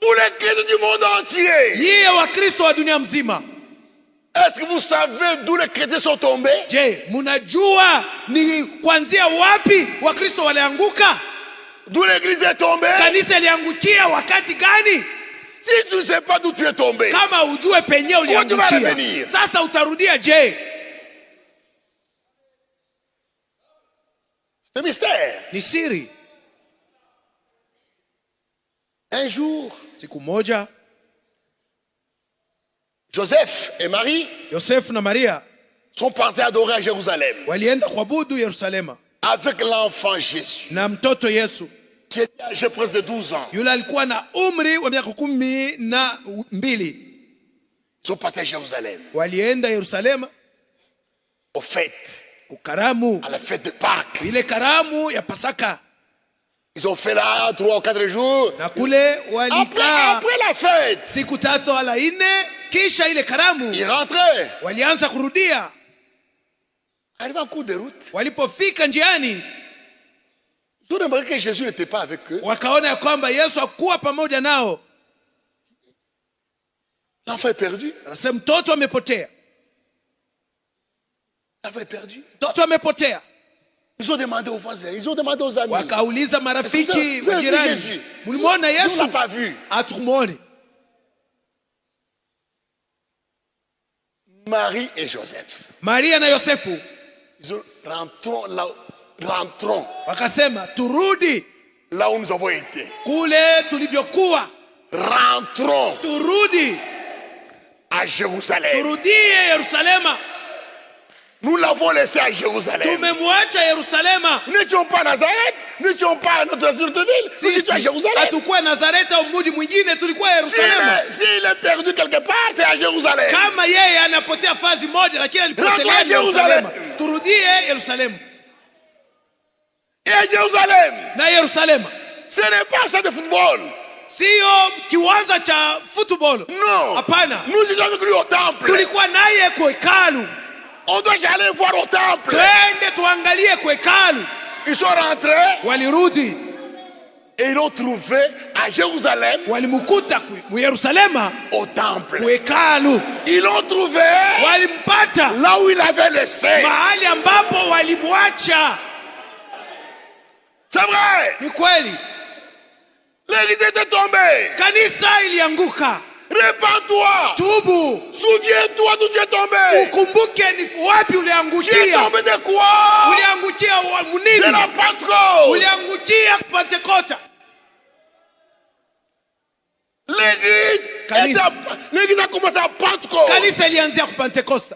vous les chrétiens du monde entier, yeye Wakristo wa dunia mzima, est-ce que vous savez d'où les chrétiens sont tombés? je, munajua ni kuanzia wapi Wakristo walianguka? D'où l'église est tombée? Kanisa iliangukia wakati gani? Si tu ne sais pas d'où tu es tombé, Kama ujue penye uliangukia, revenir? sasa utarudia je? c'est mystère. Ni siri. Un jour, Siku moja Joseph et Marie Yosefu na Maria sont partis adorer à Jérusalem walienda kuabudu Yerusalema avec l'enfant Jésus, na mtoto Yesu. qui était âgé presque de 12 ans. Yule alikuwa na umri wa miaka 12. Ils sont partis à Jérusalem Walienda Yerusalema aux fêtes. kukaramu, à la fête de Pâques. ile karamu ya Pasaka. Ils ont fait là 3 ou 4 jours. Na kule walikaa Après la fête, siku 3 wala 4, kisha ile karamu ils rentraient. walianza kurudia. Arrivé en cours de route, Walipofika njiani, ils ont remarqué que Jésus n'était pas avec eux. wakaona ya kwamba Yesu hakuwa pamoja nao. L'enfant est perdu. Anasema mtoto amepotea. L'enfant est perdu. Mtoto amepotea. Ils ont demandé aux voisins, ils ont demandé aux amis. Wakauliza marafiki Vous wa avez vu jirani, Jésus? mlimwona Nous, on Yesu? l'a pas vu. Hatumwoni. Marie et Joseph. Maria na Yosefu Ils ont rentrons wakasema turudi là où nous avons été. kule tulivyokuwa. Rentrons Turudi, à Jérusalem. turudie Yerusalema. Nous l'avons laissé à Jérusalem. Tumemwacha Yerusalema. Nous n'étions pas à Nazareth, nous n'étions pas dans notre ville, nous étions à Jérusalem. Hatukuwa Nazareti au mji mwingine, tulikuwa Yerusalema. S'il est perdu quelque part, c'est à Jérusalem. Kama yeye anapotea fazi moja, lakini alipotelea Yerusalema. Turudie Yerusalemu. Et à Jérusalem, Na Yerusalema ce n'est pas ça de football. sio kiwanja cha football. Non. Hapana. Nous étions avec lui au temple. Tulikuwa naye kwa hekalu. On doit aller voir au temple. Twende tuangalie kwa hekalu. Ils sont rentrés Walirudi, et ils l'ont trouvé à Jérusalem walimkuta mu Yerusalema au temple. kwa hekalu. Ils l'ont trouvé Walimpata là où il avait laissé. mahali ambapo walimwacha. C'est vrai. Ni kweli, L'église était tombée. kanisa ilianguka. Répands-toi. Tubu, Souviens-toi d'où tu es tombé. ukumbuke ni wapi Tu es uliangukia. tombé de quoi? Uliangukia De munini? la Pentecôte. Uliangukia Pentekoste. L'église a commencé à Pentecôte. Kanisa ilianzia ku Pentekoste.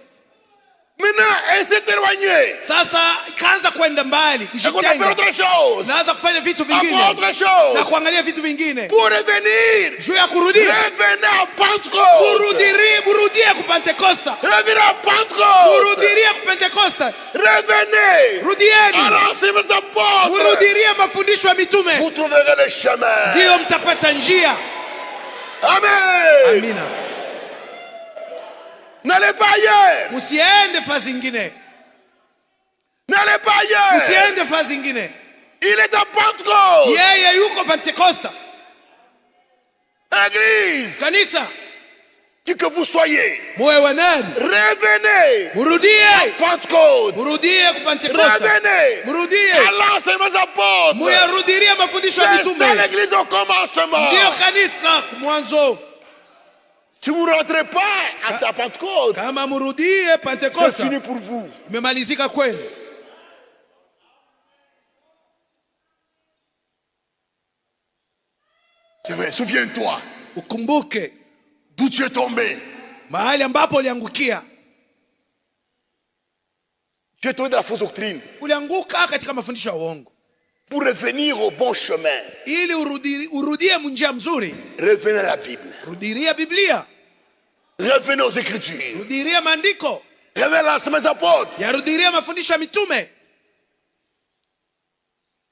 Maintenant, elle s'est éloignée. Sasa ikaanza kwenda mbali, Elle a fait kujitenga. autre chose. Naanza kufanya vitu Après vingine autre chose. na kuangalia vitu vingine. Pour revenir. Juu ya kurudia, Revenez à Pentecôte. burudie ku Pentekoste. Revenez à Pentecôte. Murudirie ku Pentekoste. Revenez. Rudieni, À l'enseignement des apôtres. murudirie mafundisho ya mitume, Vous trouverez le chemin. ndio mtapata njia. Amen. Amina. N'allez pas ailleurs. Musiende fazi ingine, N'allez pas ailleurs. musiende fazi ingine. Il est à Pentecôte. Yeye yuko Pentekoste. Église, Kanisa, qui que vous soyez, muwe wa nani? revenez. Murudie, Pentecôte. murudie ku Pentekoste. Revenez Murudie, à l'enseignement des apôtres. muyarudirie mafundisho ya C'est ça mitume, l'église au commencement. ndio kanisa mwanzo. Si vous ne rentrez pas à sa Pentecôte, Kama murudie c'est Pentekoste, fini pour vous. imemalizika kwenu. C'est vrai, souviens-toi Ukumbuke d'où tu es tombé. mahali ambapo uliangukia. Tu es tombé dans la fausse doctrine. Ulianguka katika mafundisho ya uongo. Pour revenir au bon chemin, Ili urudie njia mzuri, revenez à la Bible. rudiria Biblia, Revenez aux Écritures. rudiria maandiko, Revenez à l'enseignement des apôtres. yarudiria mafundisho ya mitume.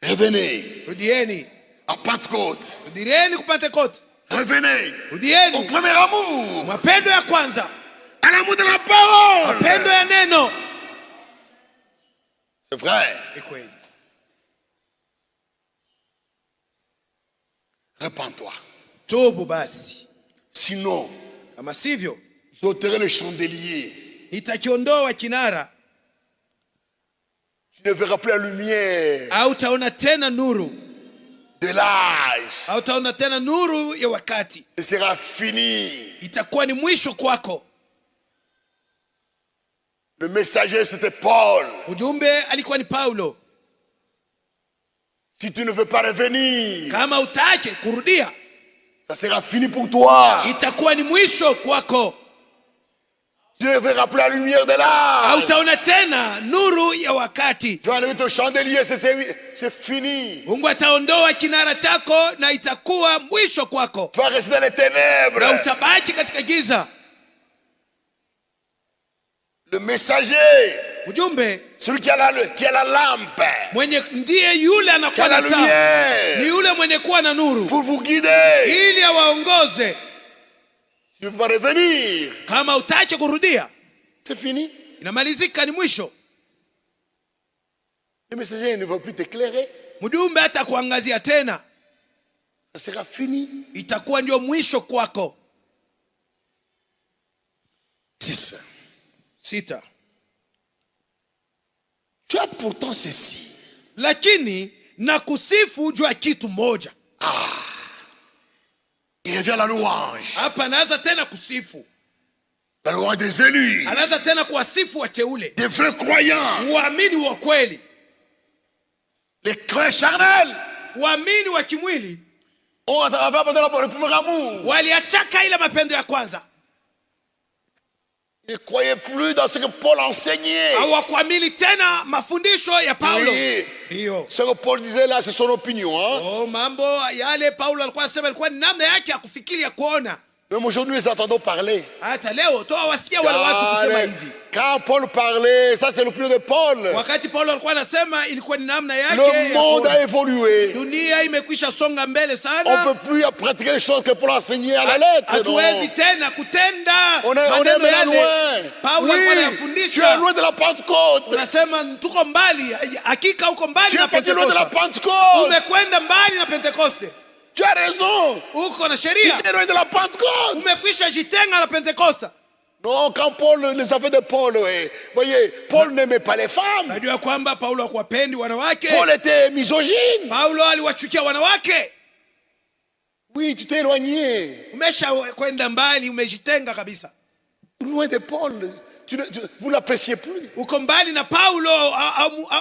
Revenez Rudieni, à Pentecôte. rudirieni ku Pentekoste. Revenez au Rudieni premier amour. mapendo ya kwanza, À l'amour de la parole. mapendo ya neno. C'est vrai. Ni kweli. Repends-toi. Tubu basi, Sinon, kama sivyo j'ôterai le chandelier. nitakiondoa kinara, Tu ne verras plus la lumière hautaona tena nuru, de l'âge. hautaona tena nuru ya wakati. Ce sera fini. Itakuwa ni mwisho kwako. Le messager, c'était Paul. Ujumbe alikuwa ni Paulo. Si tu ne veux pas revenir, Kama utake kurudia, ça sera fini pour toi. itakuwa ni mwisho kwako. Tu ne verras plus la lumière de l'âge. Hautaona tena nuru ya wakati. Tu vas enlever ton chandelier, c'est fini. Mungu ataondoa kinara chako na itakuwa mwisho kwako, Tu vas rester dans les na ténèbres. utabaki katika giza. Le messager, Ujumbe, celui qui a la lampe, mwenye ndiye yule qui a anakuwa la na taa, lumière, ni yule mwenye kuwa na nuru pour vous guider. ili awaongoze. Si vous va revenir, Kama utaache kurudia, c'est fini. inamalizika, ni mwisho. Le messager ne va plus t'éclairer. Mjumbe hata kuangazia tena, Ça sera fini. itakuwa ndio mwisho kwako. 6. Tu as pourtant ceci. Lakini na kusifu juu ya kitu moja. Il revient à la louange. Hapa anaanza tena kusifu. La louange des élus. Anaanza tena kuwasifu wateule, Des vrais croyants. waamini wa kweli. Les croyants charnels Waamini wa kimwili ont abandonné le premier amour. waliachaka ile mapendo ya kwanza. Ils ne croyaient plus dans ce que Paul enseignait. Hawakuamini tena mafundisho ya Paulo. Oui. Ndio. Ce que Paul disait là, c'est son opinion. Hein? Oh, mambo yale Paulo alikuwa anasema ilikuwa ni namna yake ya kufikiri, ya kuona. Même aujourd'hui, nous les entendons parler. Hata leo toa wasikia wale watu kusema hivi. Quand Paul parlait, ça c'est l'opinion de Paul. Wakati Paulo alikuwa anasema ilikuwa ni namna yake. Le monde a évolué. Dunia imekwisha songa mbele On sana. ne peut plus pratiquer les choses que Paul enseignait à la lettre. Hatuwezi tena kutenda On est maneno bien yale loin. Paulo alikuwa Oui, tu es anayafundisha. loin de la Pentecôte. Unasema tuko mbali, hakika uko mbali Tu na es parti loin de la Pentekoste. Pentecôte. Umekwenda mbali na Pentekoste. Tu as raison. Uko na Tu sheria. es loin de la Pentecôte. Umekwisha jitenga na Pentekoste. Non, quand Paul, les affaires de Paul, voyez, Paul n'aimait pas les femmes. Najua kwamba Paulo hakuwapendi wanawake. Paul était misogyne. Paulo aliwachukia wanawake. Oui, tu t'es éloigné. Umesha kwenda mbali, umejitenga kabisa. Loin de Paul. Vous ne l'appréciez plus. Uko mbali na Paulo,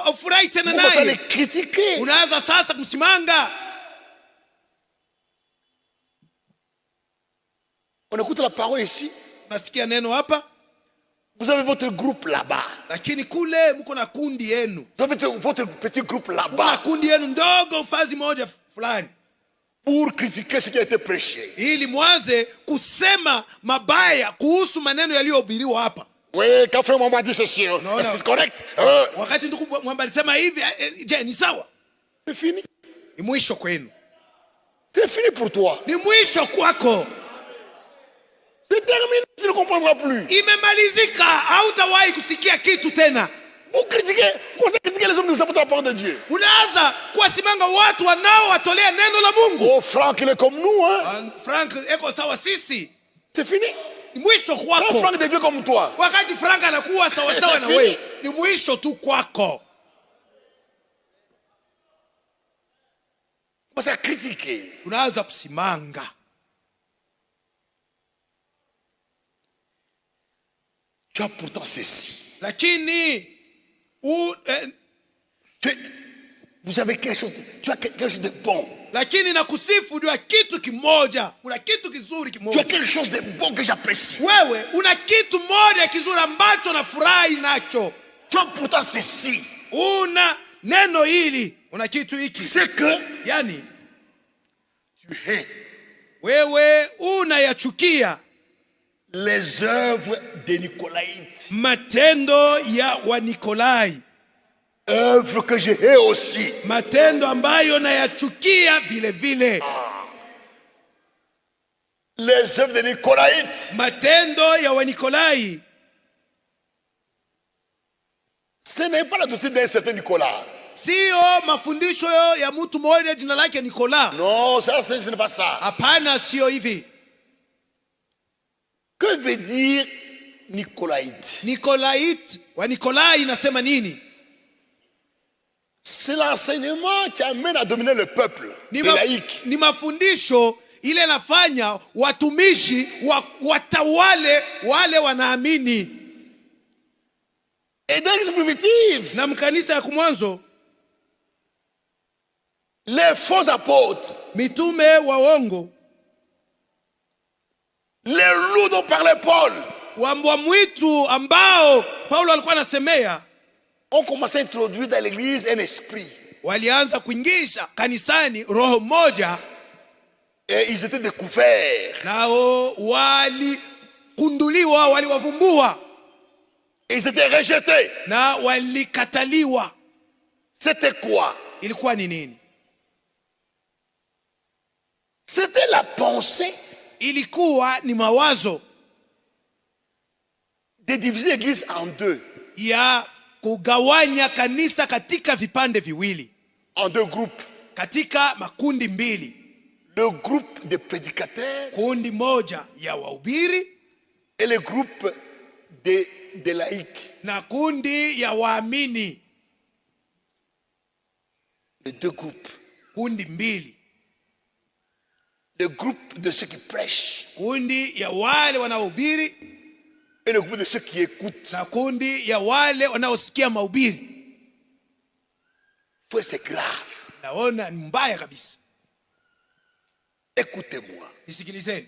aufurahi tena Vous commencez à naye. les critiquer. Unaanza sasa kumsimanga. On écoute la parole ici. Nasikia neno hapa, Vous avez votre groupe là-bas. lakini kule mko na kundi yenu. Vous avez votre petit groupe Mko na là-bas kundi yenu ndogo fazi moja fulani, pour critiquer ce qui a été prêché. ili mwanze kusema mabaya kuhusu maneno yaliyohubiriwa hapa. Oui, quand frère Mwamba dit ceci, c'est correct. Wakati ndugu Mwamba alisema hivi, je, ni sawa? C'est fini. Ni mwisho kwenu. C'est fini pour toi. Ni mwisho kwako. C'est terminé. Tu ne comprendras plus. Imemalizika, hautawahi kusikia kitu tena. Vous critiquez, vous commencez à critiquer les hommes qui vous apportent la parole de Dieu. Unaanza kuwasimanga watu wanaowatolea neno la Mungu. Oh, Franck, il est comme nous, hein. Frank eko sawa sisi. C'est fini. Ni mwisho Quand kwako. Franck devient comme toi, Wakati Frank anakuwa sawa sawa na wewe, ni mwisho tu kwako. vous commencez à critiquer. Unaanza kusimanga. Tu as pourtant ceci. Lakini Vous avez quelque chose, tu as quelque chose de bon. lakini nakusifu juu ya kitu kimoja. Una kitu kizuri Tu as kimoja. quelque chose de bon que j'apprécie. Wewe una kitu moja kizuri ambacho nafurahi nacho. Tu as pourtant ceci. Una neno hili, una kitu hiki. C'est que Yani tu hais wewe unayachukia les œuvres des Nicolaïtes. matendo ya Wanikolai, Œuvres que je hais aussi. matendo ambayo nayachukia vile vile. Les œuvres des Nicolaïtes. Matendo ya Wanikolai Ce n'est pas la doctrine d'un certain Nicolas. sio mafundisho ya mtu mmoja jina lake Nikola. Non, ça, ce n'est pas ça. Hapana, sio hivi. Que veut dire Nicolaïte? Nikolait, Wanikolai inasema nini? C'est l'enseignement qui amène à dominer le peuple. Ni, Les laïcs. ni mafundisho ile nafanya watumishi watawale wale wanaamini. Et dans l'église primitive, Na mkanisa ya kumwanzo, les faux apôtres, mitume wa uongo, les loups dont parlait Paul, wambwa mwitu ambao Paulo alikuwa anasemea, ont commencé à introduire dans l'église un esprit. walianza kuingisha kanisani roho moja, Et ils étaient découverts. nao walikunduliwa, waliwavumbua. Ils étaient rejetés. na walikataliwa. C'était quoi? Ilikuwa ni nini? C'était la pensée Ilikuwa ni mawazo de diviser l'église en deux. ya kugawanya kanisa katika vipande viwili, En deux groupes. katika makundi mbili. Le groupe de prédicateurs Kundi moja ya wahubiri et le groupe de laïcs. na kundi ya waamini. Les deux groupes. Kundi mbili. Le groupe de ceux qui prêchent Kundi ya wale wanaohubiri et le groupe de ceux qui écoutent. na kundi ya wale wanaosikia mahubiri. C'est grave. Naona ni mbaya kabisa. Écoutez-moi. Nisikilizeni.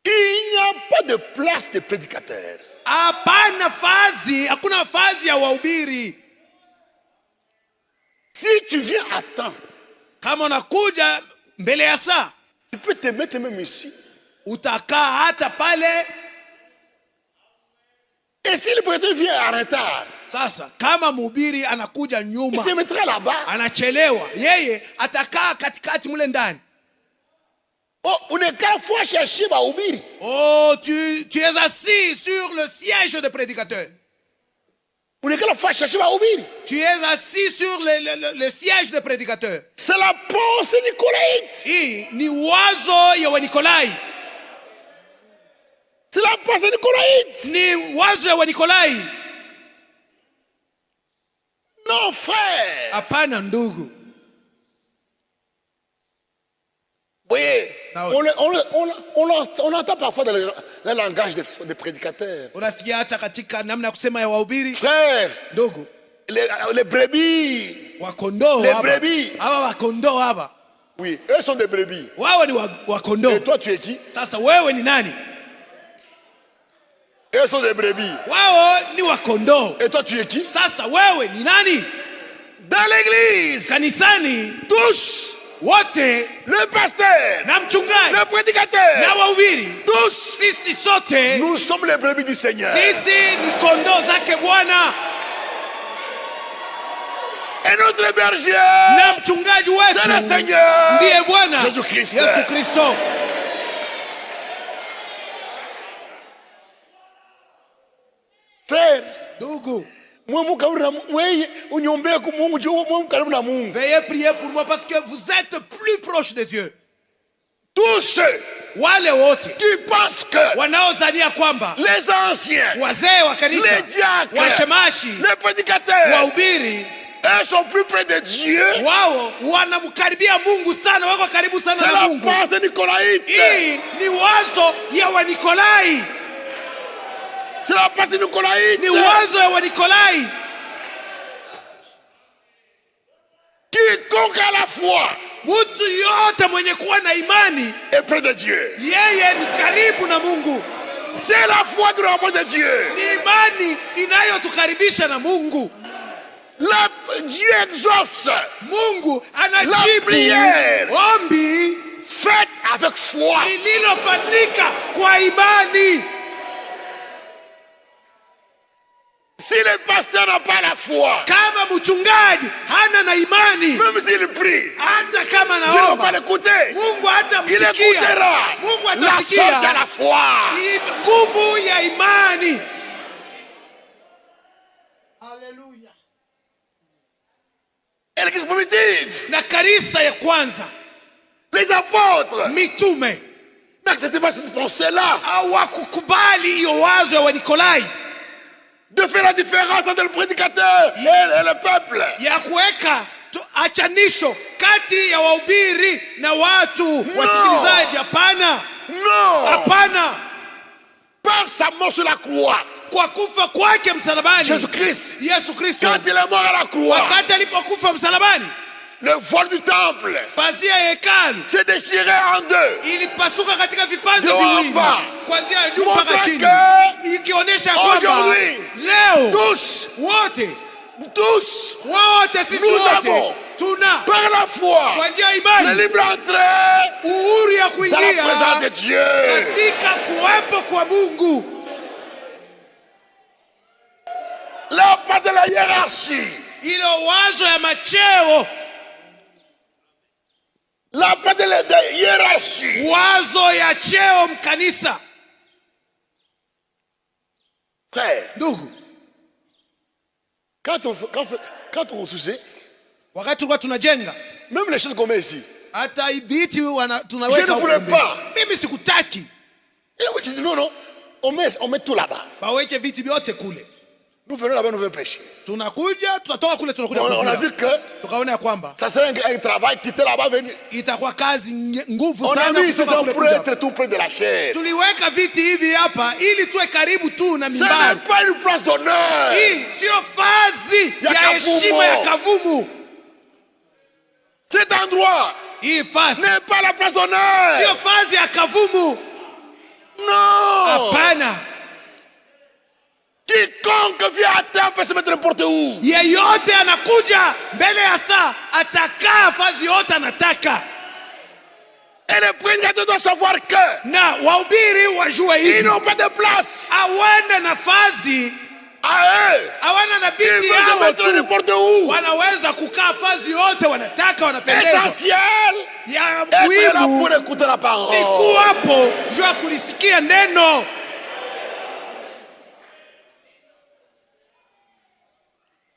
Il n'y a pas de place de prédicateur. Hapana nafasi, hakuna nafasi ya wahubiri. Si tu viens à temps, Kama unakuja mbele ya saa, tu peux te mettre même ici. utakaa hata pale. Et si le prédicateur vient en retard, Sasa kama mhubiri anakuja il nyuma, se mettra là-bas. anachelewa, yeye atakaa katikati mule ndani. Oh, on est qu'à fois chercher Baoubiri. Oh, tu es assis sur le siège de prédicateur. On est qu'à fois chercher Baoubiri. Tu es assis sur le siège de prédicateur. C'est la pensée nicolaïte. Hii ni wazo ya Wanikolai. C'est la pensée nicolaïte. Ni wazo ya Wanikolai. Non, frère. Hapana ndugu. Vous voyez, Ah on entend parfois dans le langage des prédicateurs. Unasikia hata katika namna ya kusema ya wahubiri. Frère, Ndugu, les brebis. wakondoo Les hapa. brebis. Hawa wakondoo hapa. Oui, eux sont des brebis. Wao ni wakondoo. Et toi, tu es qui? Sasa wewe ni nani? Eux sont des brebis. Wao ni wakondoo. Et toi, tu es qui? Sasa wewe ni nani? Dans l'église, Kanisani tous, wote le pasteur, na mchungaji le prédicateur, na wahubiri, tous, sisi sote nous sommes les brebis du Seigneur. sisi ni kondoo zake Bwana. Et notre berger, Na mchungaji c'est le wetu Seigneur, ndiye Bwana Jésus Christ. Yesu Kristo. Frère, Ndugu, veuillez prier pour moi parce que vous êtes plus proche de Dieu. tous ceux Wale wote qui pensent que wanaozania kwamba les anciens, wazee wa kanisa, les diacres, washemashi, les prédicateurs, wahubiri, eux sont plus près de Dieu. wao wanamkaribia Mungu sana, wako karibu sana C'est na la Mungu. pensée nicolaïte. Hii ni wazo ya Wanikolai. C'est la pensée nicolaïte. Ni wazo ya Wanikolai. Quiconque a la foi Mtu yote mwenye kuwa na imani, est près de Dieu. yeye ni karibu na Mungu. C'est la foi de l'amour de Dieu. Ni imani inayotukaribisha na Mungu. Dieu exauce. Mungu La anajibu prière ombi faite avec foi. lililofanyika kwa imani. Si le pasteur n'a pas la foi, Kama mchungaji hana na imani, même s'il prie, hata kama Dieu ne va pas naomba, l'écouter. Mungu Il hatamsikia. écoutera Mungu la force de atasikia la foi. nguvu ya imani. Et l'église primitive, Na kanisa ya kwanza, les apôtres, mitume n'acceptaient pas cette pensée-là. hawakukubali hiyo wazo ya Wanikolai De faire la différence entre le prédicateur et le peuple. ya kuweka achanisho kati ya wahubiri na watu wasikilizaji. Hapana, Non. hapana. Par sa mort sur la croix, Kwa kufa kwake msalabani, Jésus-Christ, Yesu Kristo, quand il est mort à la croix, wakati alipokufa msalabani, le voile du temple pazia ya hekalu s'est déchiré en deux. ilipasuka katika vipande Ndio viwili, hapa. kuanzia juu Montre mpaka chini, que ikionyesha kwamba aujourd'hui, leo tous, sisi nous wote avons, tuna par la foi, kwa njia ya la imani libre entrée uhuru ya dans la présence de kuingia Dieu. katika kuwepo kwa Mungu. la hiérarchie. ile wazo ya macheo, La pensée de hiérarchie. wazo ya cheo mkanisa. Frère, Ndugu, quand on construit, wakati tulikuwa tunajenga, même les choses qu'on met ici, hata viti je tunaweka ne voulais huko pas. mbele. Mimi sikutaki Et oui, tu dis non, non, on met tout là-bas. baweke viti vyote kule. Nous venons là-bas, nous venons prêcher. Tunakuja, tutatoka kule, tunakuja On a kuhubiri. vu que Tukaona ya kwamba ça serait un travail quitter là-bas, venir. itakuwa kazi nguvu On a sana mis ici kutoka ça kule pour kuja. être tout près de la chair. Tuliweka viti hivi hapa ili tuwe karibu tu na Ce mimbari. n'est pas une place d'honneur. Hii sio fazi Ya ya Kavumu. heshima ya Kavumu. Cet endroit Hii fazi n'est pas la place d'honneur. sio fazi ya Kavumu. Non. Hapana. Quiconque vient à terre peut se mettre n'importe où. Yeyote anakuja mbele ya saa atakaa fazi yote anataka. Et le prédicateur doit savoir que Na wahubiri wajue ils hivi, n'ont pas de place hawana nafasi, à eux. hawana na Ils biti peuvent se yao mettre tu, n'importe où. wanaweza kukaa fazi yote wanataka, wanapendeza. Essentiel. Ya Être là muhimu pour écouter la ni parole. kuwa hapo juu ya kulisikia neno.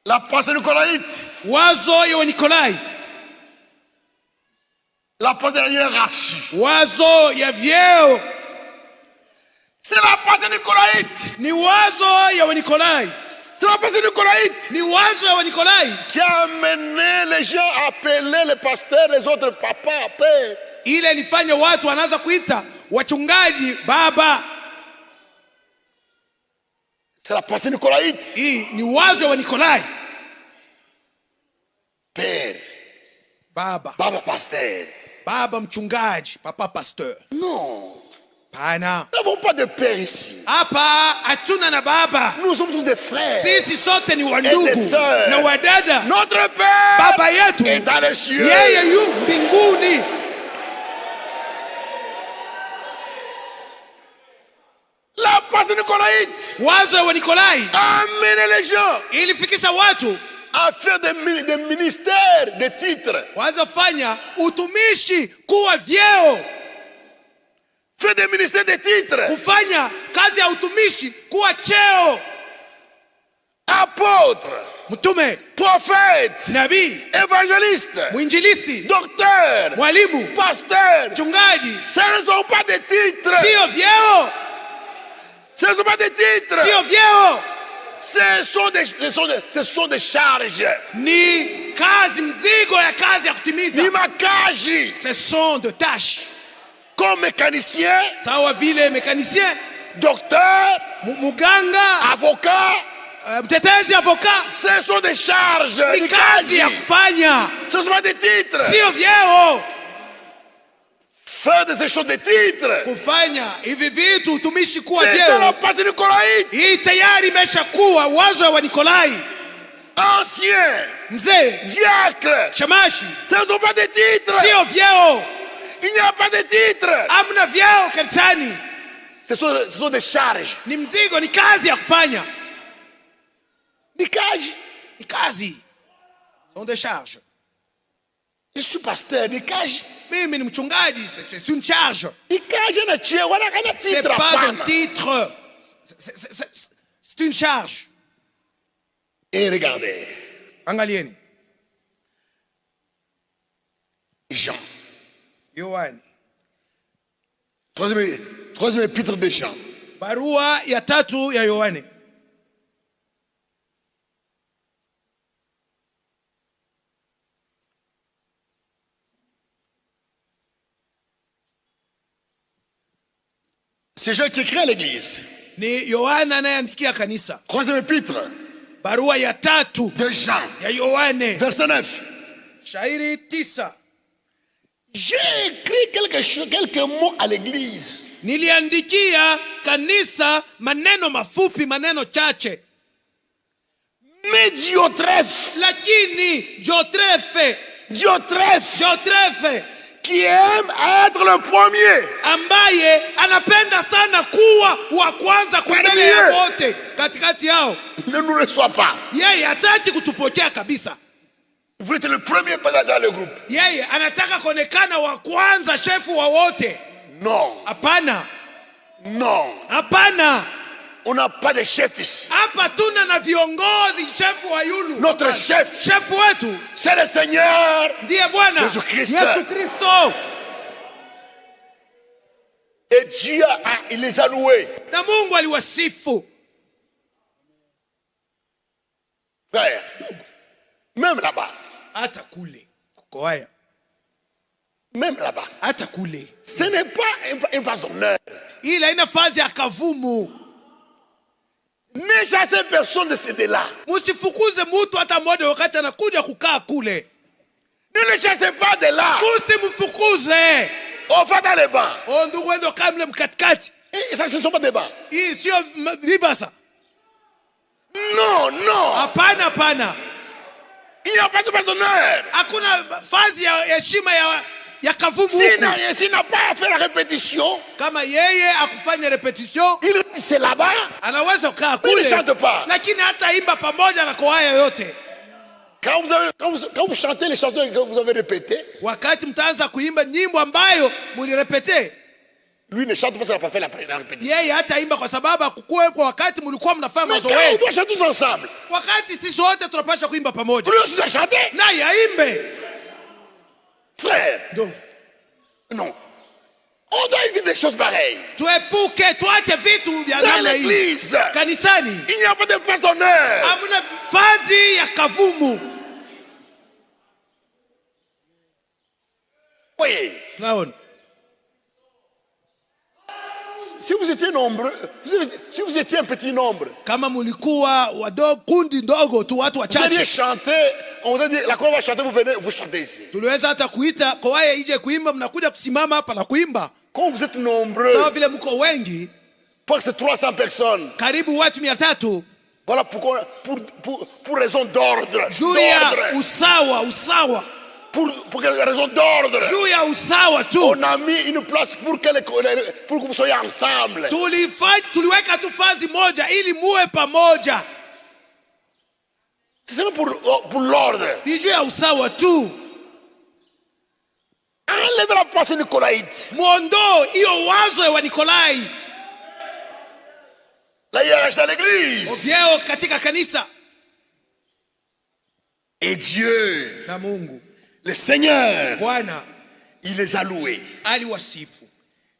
La pensée nicolaïte. Wazo ya Wanikolai, La pensée de la hiérarchie. wazo ya vyeo, C'est la pensée nicolaïte. ni wazo ya Wanikolai, C'est la pensée nicolaïte ni wazo ya Wanikolai qui a amené les gens à appeler les pasteurs, les autres papa, père. ile ilifanya watu wanaanza kuita wachungaji baba. C'est la pensée nicolaïte. Hii ni wazo ya Wanikolai, Père, baba, baba pasteur. baba mchungaji, papa pasteur. Non. Pana Nous n'avons pas de père ici. hapa hatuna na baba, Nous sommes tous des frères. sisi sote ni Et wandugu des sœurs. na wadada. Notre père Baba yetu est dans les cieux. yeye yu mbinguni. La pensée nicolaïte Wazo ya Wanikolai a amené les gens ilifikisha watu à faire des ministères, des titres. wazo fanya utumishi kuwa vyeo, Faire des ministères, des titres. kufanya kazi ya utumishi kuwa cheo. Apôtre, Mtume, prophète, nabii, évangéliste, mwinjilisti, docteur, mwalimu, pasteur. mchungaji, Ce ne sont pas des titres. sio vyeo, Ce ne sont pas des titres. sio vyeo, Ce sont des charges. ni kazi, mzigo ya kazi ya kutimiza. Ni makaji. Ce sont de tâches, Comme mécanicien, sawa vile mekanisien, docteur, muganga, avocat. mtetezi, avoka. Ce sont des charges. Ni Ni kazi ya kaji. kufanya, Ce ne sont pas des titres. sio vyeo. Faire de ces choses des titres. Kufanya hivi vitu utumishi kuwa C'est dans la vyeo, pensée nicolaïte. hii tayari imeshakuwa wazo ya Wanikolai. Ancien, Mzee, diacre. shamashi, Ce ne sont pas des titres. sio vyeo, Il n'y a pas de titres. amna vyeo kanisani, Ce sont des charges. ni mzigo, ni kazi ya kufanya, Ni kaji. ni kazi, on décharge. Je suis pasteur. Ni kaji. Mimi ni mchungaji, c'est une charge, Ni kaji na chie. Wana kana c'est titre. pas un hapana. titre, c'est une charge. Et regardez. Angalieni Jean. Yohani, Troisième épître de Jean. barua ya tatu ya Yohani, C'est Jean qui écrit à l'église. ni Yohana anayeandikia kanisa. Troisième épître Barua ya tatu de Jean. ya Yohane, Verset 9. shairi 9. J'ai écrit quelques mots à l'église. Niliandikia kanisa maneno mafupi, maneno chache, Mais Diotrephe, lakini Jotrefe qui aime être le premier. ambaye anapenda sana kuwa wa kwanza mbele ya wote katikati yao. Ne nous reçoit pas. Yeye hataki kutupokea kabisa. Vous voulez être le premier dans le groupe. Yeye anataka kuonekana wa kwanza, shefu wa wote. Non. Hapana. Non. Hapana. On n'a pas de chef ici. Hapa tuna na viongozi, shefu wa yulu. Notre chef, Shefu wetu c'est le Seigneur ndiye Bwana Yesu Kristo. Yesu Kristo. Et Dieu il les a loués. Na Mungu aliwasifu. Frère, même là-bas. Hata kule kuko haya. Même là-bas. Hata kule. Ce n'est pas une place d'honneur. Ila ina fazi ya kavumu. Ne chassez personne de ce là. Musifukuze mtu hata mmoja wakati anakuja kukaa kule. Ne le chassez pas de là. Musimfukuze. On va dans les bancs. O ndugu wendo kamle mkatikati. Et ça, ce ne sont pas des bancs. Hii sio vibasa. Non, non. Hapana, hapana. Il n'y a pas de place d'honneur. Hakuna fazi ya heshima ya kavumu huku. S'il n'a pas fait la répétition, Kama yeye akufanya repetition, c'est là-bas. anaweza kukaa Il ne kule. chante pas. Lakini hata imba pamoja na kwaya yote. Quand vous chantez les chansons que vous avez répétées, Wakati mtaanza kuimba nyimbo ambayo mulirepete, lui ne chante pas, ça n'a pas fait la répétition. yeye hata imba kwa sababu hakukuwepo wakati mlikuwa mnafanya Mais quand on mazoezi. doit chanter tous ensemble, Wakati sisi wote tunapaswa kuimba pamoja. lui aussi doit chanter. Naye aimbe. Frère, Donc, non. On doit éviter des choses pareilles. tuepuke, tuache vitu vya Dans namna hii. l'église, Kanisani il n'y a pas de place d'honneur. hamna fazi ya kavumu. Voyez, Naona si vous étiez nombreux, si vous étiez un petit nombre, kama mulikuwa wadogo, kundi ndogo tu, watu vous alliez wachache, chanter, on vous a dit, la chorale va chanter, vous venez, vous chantez ici. tuliweza hata kuita kwaya ije kuimba, mnakuja kusimama hapa na kuimba. Quand vous êtes nombreux, Sawa vile mko wengi, parce que 300 personnes, karibu watu 300, voilà pourquoi, pour raison d'ordre. juu ya usawa, Pour raison d'ordre. juu ya usawa tu, On a mis une place pour que vous soyez ensemble. tuliweka tu fazi moja ili muwe pamoja. C'est pour l'ordre. Ni juu ya usawa tu. Enlève la pensée nicolaïte. Muondoe hiyo wazo wa Nikolai, La hiérarchie dans l'église. vyeo katika kanisa. Et Dieu, Na Mungu le Seigneur, Bwana il les a loués. aliwasifu.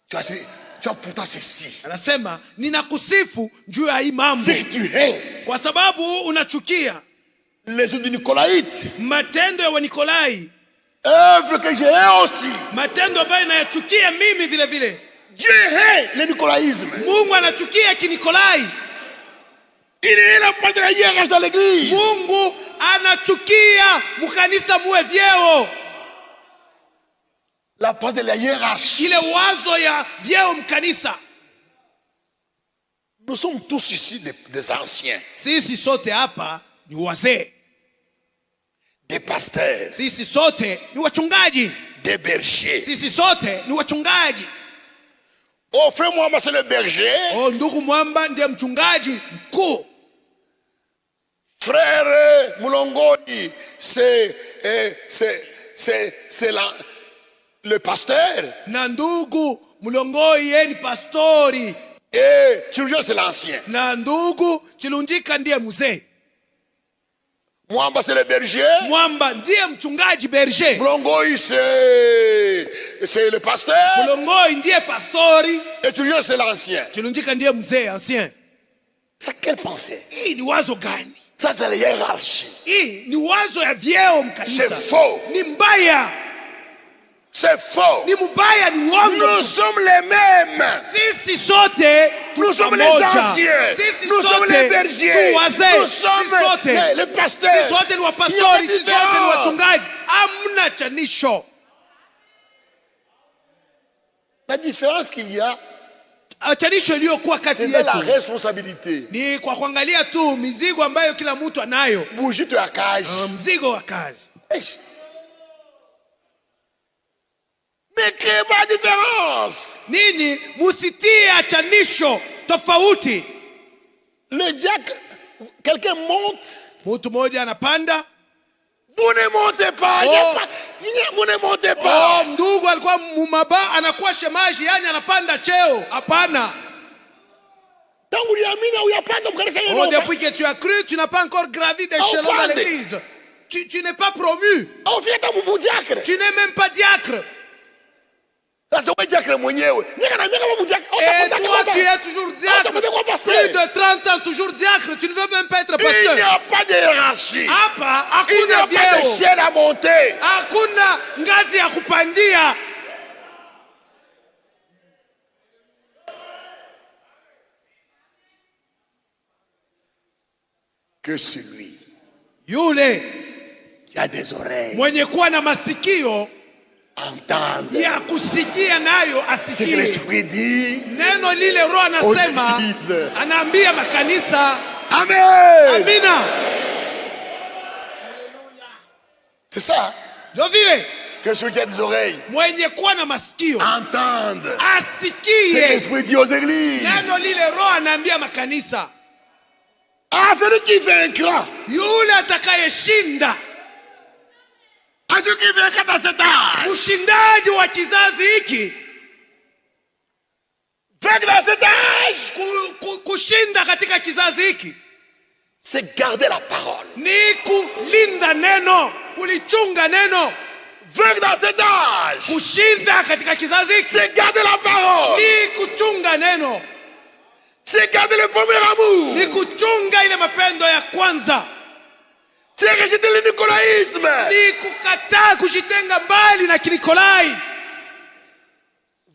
Tu as pourtant ceci. Anasema ninakusifu juu ya hii mambo, Si tu hais kwa sababu unachukia les œuvres du Nicolaïte, matendo ya Wanikolai, œuvres que j'ai aussi. matendo ambayo nayachukia mimi vile vile. Dieu hait le nicolaïsme. Mungu anachukia kinikolai. Il est la part de la hiérarchie dans l'église. Mungu anachukia mkanisa muwe vyeo, La part de la hiérarchie. ile wazo ya vyeo mkanisa. Nous sommes tous ici des anciens, Sisi sote hapa ni wazee, des pasteurs, sisi sote ni wachungaji, des bergers. sisi sote ni wachungaji. Oh, frère Mohamed, c'est le berger. Oh, ndugu Mwamba ndiye mchungaji mkuu. Frère Moulongoni, c'est le pasteur. Na ndugu Mulongoi yeye ni pastori. Et Chirurgien, c'est l'ancien. Na ndugu Chilunjika ndiye mzee. Mwamba, c'est le berger. Mwamba ndiye mchungaji berger. Moulongoi, c'est le pasteur. Mulongoi ndiye pastori. Et Chirurgien, c'est l'ancien. Chilunjika ndiye mzee ancien. C'est quelle pensée? Hii ni wazo gani? Ça, c'est la hiérarchie. Hii ni wazo ya vyeo mkanisa. C'est faux. Ni mbaya. C'est faux. Ni mbaya, ni uongo. Nous sommes les mêmes. Sisi sote Nous sommes les pamoja. anciens. Sisi Nous sommes sote les bergers. tu wazee. Nous sommes Sisi sote les pasteurs. Sisi sote ni Il y a wapastori, des sisi sote ni différences. wachungaji. Hamna chanisho. La différence qu'il y a, Chanisho iliyokuwa c'est kati dans la yetu responsabilité. ni kwa kuangalia tu mizigo ambayo kila mtu anayo. Bougie à cage. Mzigo wa kazi. Eish. Ne créez pas de différence. Nini? Musitie achanisho tofauti. Le diacre, quelqu'un monte, Mtu mmoja anapanda. vous ne montez pas. Oh. Vous ne montez pas. Oh, ndugu alikuwa mumaba anakuwa shemaji, yani anapanda cheo. Hapana. Tangu uliamini huyapanda mkanisa Oh, yenu. depuis que tu as cru, tu n'as pas encore gravi d'échelon dans Pande. l'église. Tu n'es pas promu. Au fait hata mbu diacre. Tu n'es même pas diacre. Sasa wewe diacre mwenyewe. Miaka na miaka mbu diacre. Et toi, tu es toujours diacre. Plus de 30 ans, toujours diacre. Tu ne veux même pas être Il n'y pasteur. a pas de hiérarchie. Hapa Il n'y a hakuna pas de vyeo. chaîne à monter. Hakuna ngazi ya kupandia. Que celui Yule qui a des oreilles mwenye kuwa na masikio entende ya kusikia nayo ce que asikie. l'Esprit dit. Neno lile Roho anasema, Usikize. anaambia makanisa. Amen. Amina. C'est ça. Ndio vile Que celui qui a des oreilles mwenye kuwa na masikio entende ce que asikie l'Esprit dit aux églises. neno lile Roho anaambia makanisa. À celui qui vaincra. Yule atakayeshinda, À celui qui vaincra dans cet âge. mshindaji wa kizazi hiki, Vaincre dans cet âge. kushinda katika kizazi hiki C'est garder la parole. ni kulinda neno, kulichunga neno. Vaincre dans cet âge. Kushinda katika kizazi hiki C'est garder la parole. ni kuchunga neno, C'est garder le premier amour. ni kuchunga ile mapendo ya kwanza, C'est rejeter le nicolaïsme. ni kukataa kujitenga mbali na Kinikolai.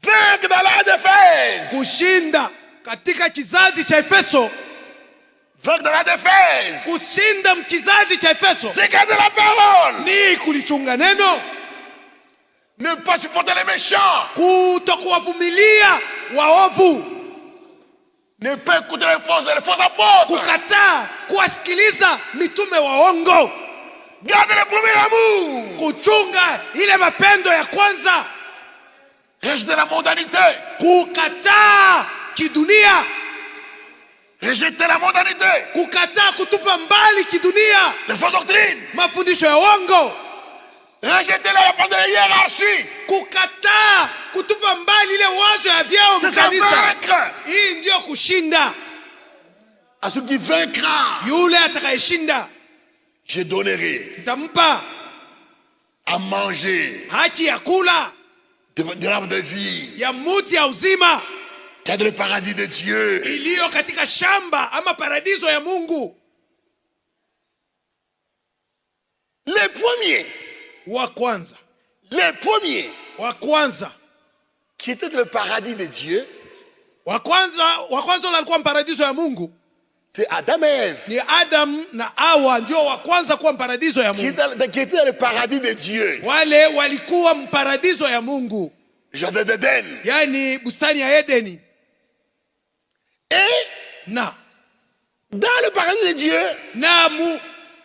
Vaincre dans l'âge d'Éphèse. Kushinda katika kizazi cha Efeso, Vaincre dans l'âge d'Éphèse. kushinda kizazi cha Efeso C'est garder la parole. ni kulichunga neno, Ne pas supporter les méchants. kutokuwavumilia waovu, Ne pas écouter les faux apôtres. kukataa kuwasikiliza mitume waongo, Garder le premier amour. kuchunga ile mapendo ya kwanza, Rejeter la mondanité. kukataa kidunia, Rejeter la mondanité. kukataa kutupa mbali kidunia, Les fausses doctrines. mafundisho ya uongo, Rejeter la part de la hiérarchie. kukataa kutupa mbali ile wazo ya vyeo C'est ça, mkanisa. vaincre. Hii ndio kushinda. À celui qui vaincra, Yule atakayeshinda je donnerai nitampa à manger haki ya kula de l'arbre de vie, ya muti ya uzima qui a dans le paradis de Dieu. iliyo katika shamba ama paradiso ya Mungu. Les premiers, Wa kwanza wa qui étaient dans le paradis de Dieu, wa kwanza walikuwa paradiso ya Mungu, c'est Adam et Ève. ni Adam na Hawa ndio wa kwanza kuwa paradiso ya Qui Mungu. étaient dans le paradis de Dieu, Wale walikuwa paradiso ya Mungu, le jardin d'Éden. yani bustani ya Edeni. Et Na dans le paradis de Dieu,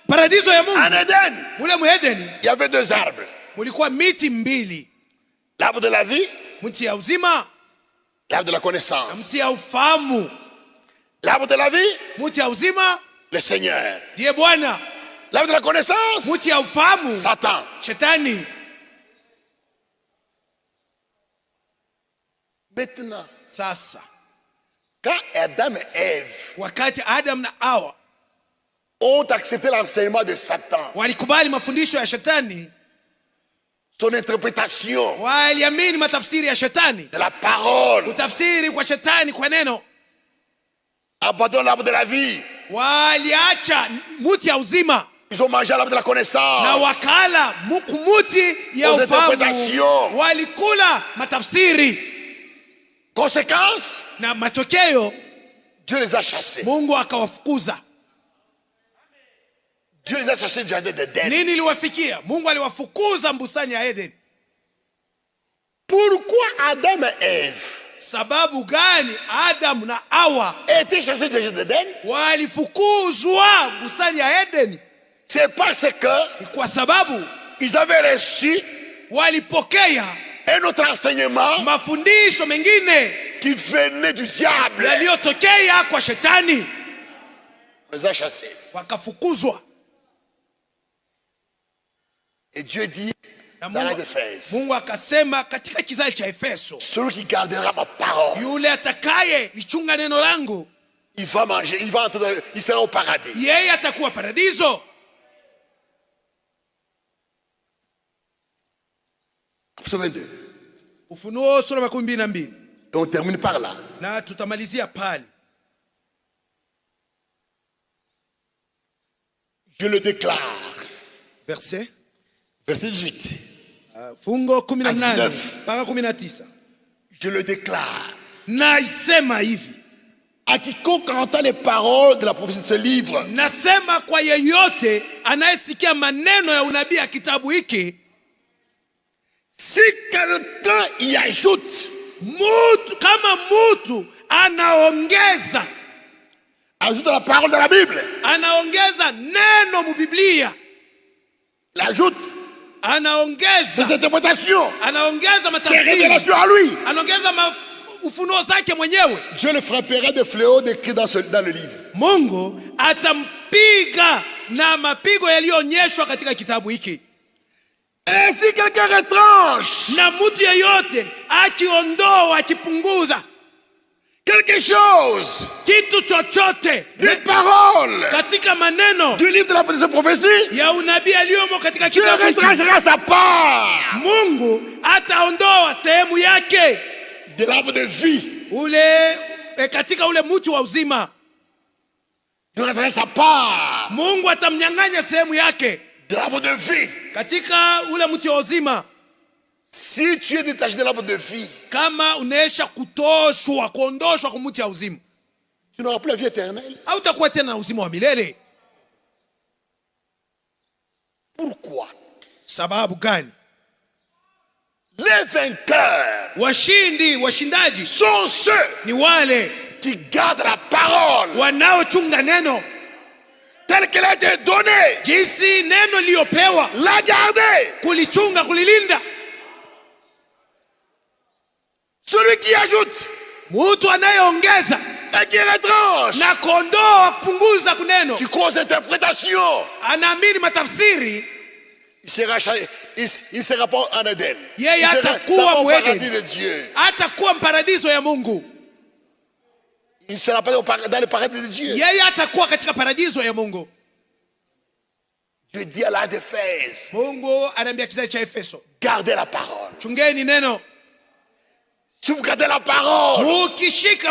paradiso ya en Mungu Éden, mule mu Edeni il y avait deux arbres. mulikuwa miti mbili, L'arbre de la vie, mti ya uzima l'arbre de la na connaissance. mti ya ufahamu. L'arbre de la vie, Mti ya uzima le Seigneur. ndiye Bwana, L'arbre de la connaissance, mti ya ufahamu Satan. Shetani. Maintenant, Sasa quand Adam et Ève wakati Adam na Hawa ont accepté l'enseignement de Satan, walikubali mafundisho ya Shetani, son interprétation waliamini matafsiri ya Shetani, de la parole, utafsiri kwa Shetani kwa neno, abandonnent l'arbre de la vie. waliacha mti ya uzima Ils ont mangé l'arbre de la na connaissance. wakala muti ya Aux ufahamu, interpretations. walikula matafsiri Conséquence, na matokeo Dieu les a chassés. Mungu akawafukuza. Dieu les a chassés du jardin d'Éden. Nini iliwafikia? Mungu aliwafukuza bustani ya Eden. Pourquoi Adam et Ève Sababu gani Adam na Hawa étaient chassés du jardin d'Éden? walifukuzwa bustani ya Eden? C'est parce que Ni kwa sababu ils avaient reçu walipokea un autre enseignement mafundisho mengine qui venait du diable yaliyotokea kwa shetani, les a chassés. wakafukuzwa. Et Dieu dit Na dans l'Éphèse, Mungu akasema katika kizazi cha Efeso, celui qui gardera ma parole, yule atakaye lichunga neno langu, il va manger, il sera au paradis. yeye atakuwa paradiso. Verset 22. Ufunuo sura 12. Et on termine par là. Na tutamalizia pale. Je le déclare. Verset 18. Fungo 18 19. mpaka 19. Je le déclare. Naisema hivi, À quiconque entend les paroles de la prophétie de ce livre, nasema kwa yeyote anayesikia maneno ya unabii ya kitabu hiki, si quelqu'un y ajoute, kama mutu anaongeza ajoute la parole de la Bible, anaongeza neno mu Biblia, l'ajoute, ses anaongeza interprétations, anaongeza ses matafsiri, révélations à lui, anaongeza ufunuo zake mwenyewe, Dieu le frapperait des fléaux décrits dans le livre. Mungu atampiga na mapigo yaliyoonyeshwa katika kitabu hiki. Et si quelqu'un retranche Na mtu yeyote akiondoa, akipunguza quelque chose kitu chochote des paroles katika maneno du livre de la prophétie, ya unabii aliyomo katika Dieu kitabu hiki, retranchera sa part Mungu ataondoa sehemu yake de l'arbre de vie. katika ule mti wa uzima. Dieu retranchera sa part Mungu atamnyang'anya sehemu yake de l'arbre de vie. katika ule mti wa uzima. Si tu es détaché de l'arbre de vie, Kama unaesha kuondoshwa kwa mti wa uzima, tu n'auras plus la vie éternelle. hautakuwa tena na uzima wa milele. Pourquoi? Sababu gani? Les vainqueurs Washindaji sont ceux ni wale qui gardent la parole wanaochunga neno telle qu'elle a été donnée, jinsi neno liyopewa, la garder. kulichunga, kulilinda. Celui qui ajoute Mtu anayeongeza et qui retranche, na kuondoa, kupunguza kuneno, qui cause interprétation, anaamini matafsiri, il sera pas en Éden. yeye Il sera atakuwa au paradis mwedeni, de Dieu. atakuwa mparadiso ya Mungu. Il ne sera pas dans le paradis de Dieu. Yeye atakuwa katika paradiso ya Mungu. Dieu dit à l'Éphèse, Mungu anaambia kizazi cha Efeso, gardez la parole. chungeni neno. Si vous gardez la parole,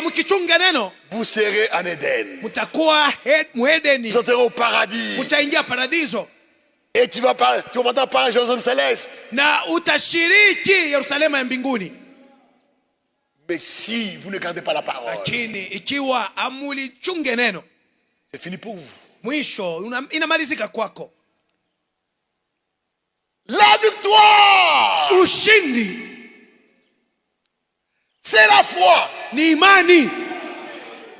Mkichunga neno, vous serez en Éden. mtakuwa mwedeni, Vous entrerez au paradis. mtaingia paradiso, Et tu vas entendre parler à Jérusalem céleste. na utashiriki Yerusalema ya mbinguni. Mais si vous ne gardez pas la parole, Lakini ikiwa amulichunge neno, c'est fini pour vous. mwisho inamalizika kwako. La victoire, Ushindi c'est la foi. ni imani.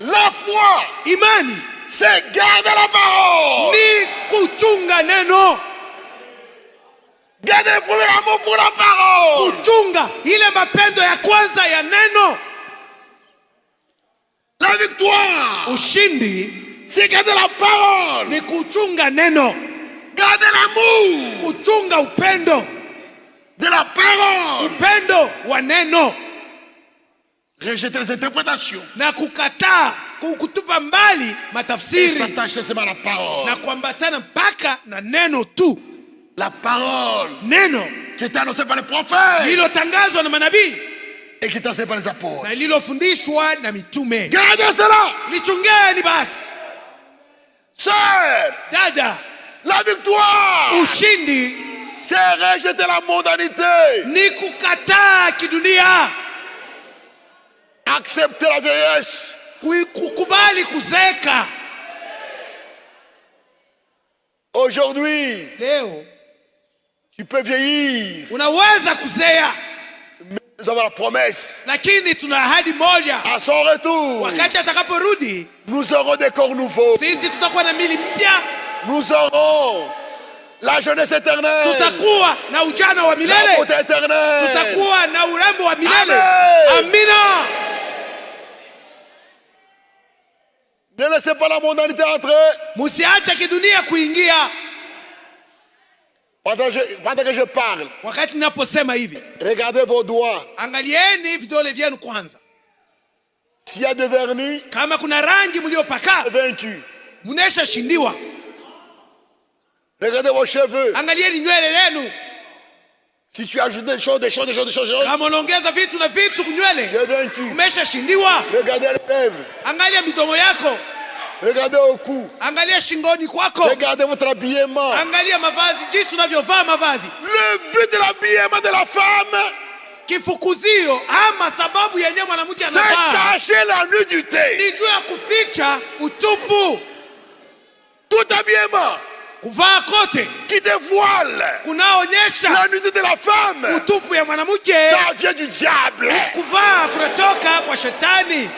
La foi, Imani c'est garder la parole. ni kuchunga neno, Garder le premier amour pour la parole. kuchunga ile mapendo ya kwanza ya neno. La victoire, Ushindi c'est garder la parole. ni kuchunga neno, Garder l'amour kuchunga upendo, de la parole. upendo wa neno, Rejeter les interprétations. na kukataa kutupa mbali Et matafsiri, s'attacher seulement à la parole. na kuambatana mpaka na neno tu. La parole Neno qui est annoncée par les prophètes lililotangazwa na manabii et qui est enseignée par les apôtres. na lililofundishwa na mitume. Gardez cela. Lichungeni basi. Sœur, Dada, la victoire, ushindi c'est rejeter la mondanité. ni kukataa kidunia, Accepter la vieillesse. kukubali kuzeeka. Aujourd'hui, Leo tu peux vieillir. unaweza kuzea, Nous avons la promesse. lakini tuna ahadi moja, À son retour, wakati atakaporudi nous aurons des corps nouveaux. sisi tutakuwa na mili mpya, Nous aurons la jeunesse éternelle, tutakuwa na ujana wa la milele, beauté éternelle. tutakuwa na urembo wa milele. Amen. Amina. Ne laissez pas la mondanité entrer. Musiache kidunia kuingia. Pendant que je parle, Wakati ninaposema hivi, regardez vos doigts. angalieni vidole vyenu kwanza. S'il y a de vernis, Kama kuna rangi mliopaka, vaincu. mnesha shindiwa. Regardez vos cheveux. Angalieni nywele zenu. Si tu ajoutes des choses, Kama unaongeza vitu na vitu kunywele, tu es vaincu. umesha shindiwa. Regardez les lèvres. Angalia midomo yako. Regardez au cou. Angalia shingoni kwako. Regardez votre habillement. Angalia mavazi, jinsi unavyovaa mavazi. Le but de l'habillement de la femme, Kifukuzio ama sababu yenyewe mwanamke c'est anavaa cacher la nudité. ni juu ya kuficha utupu. Tout habillement Kuvaa kote qui dévoile kunaonyesha la nudité de la femme, utupu ya mwanamke. ça vient du diable. Kuvaa kunatoka kwa shetani.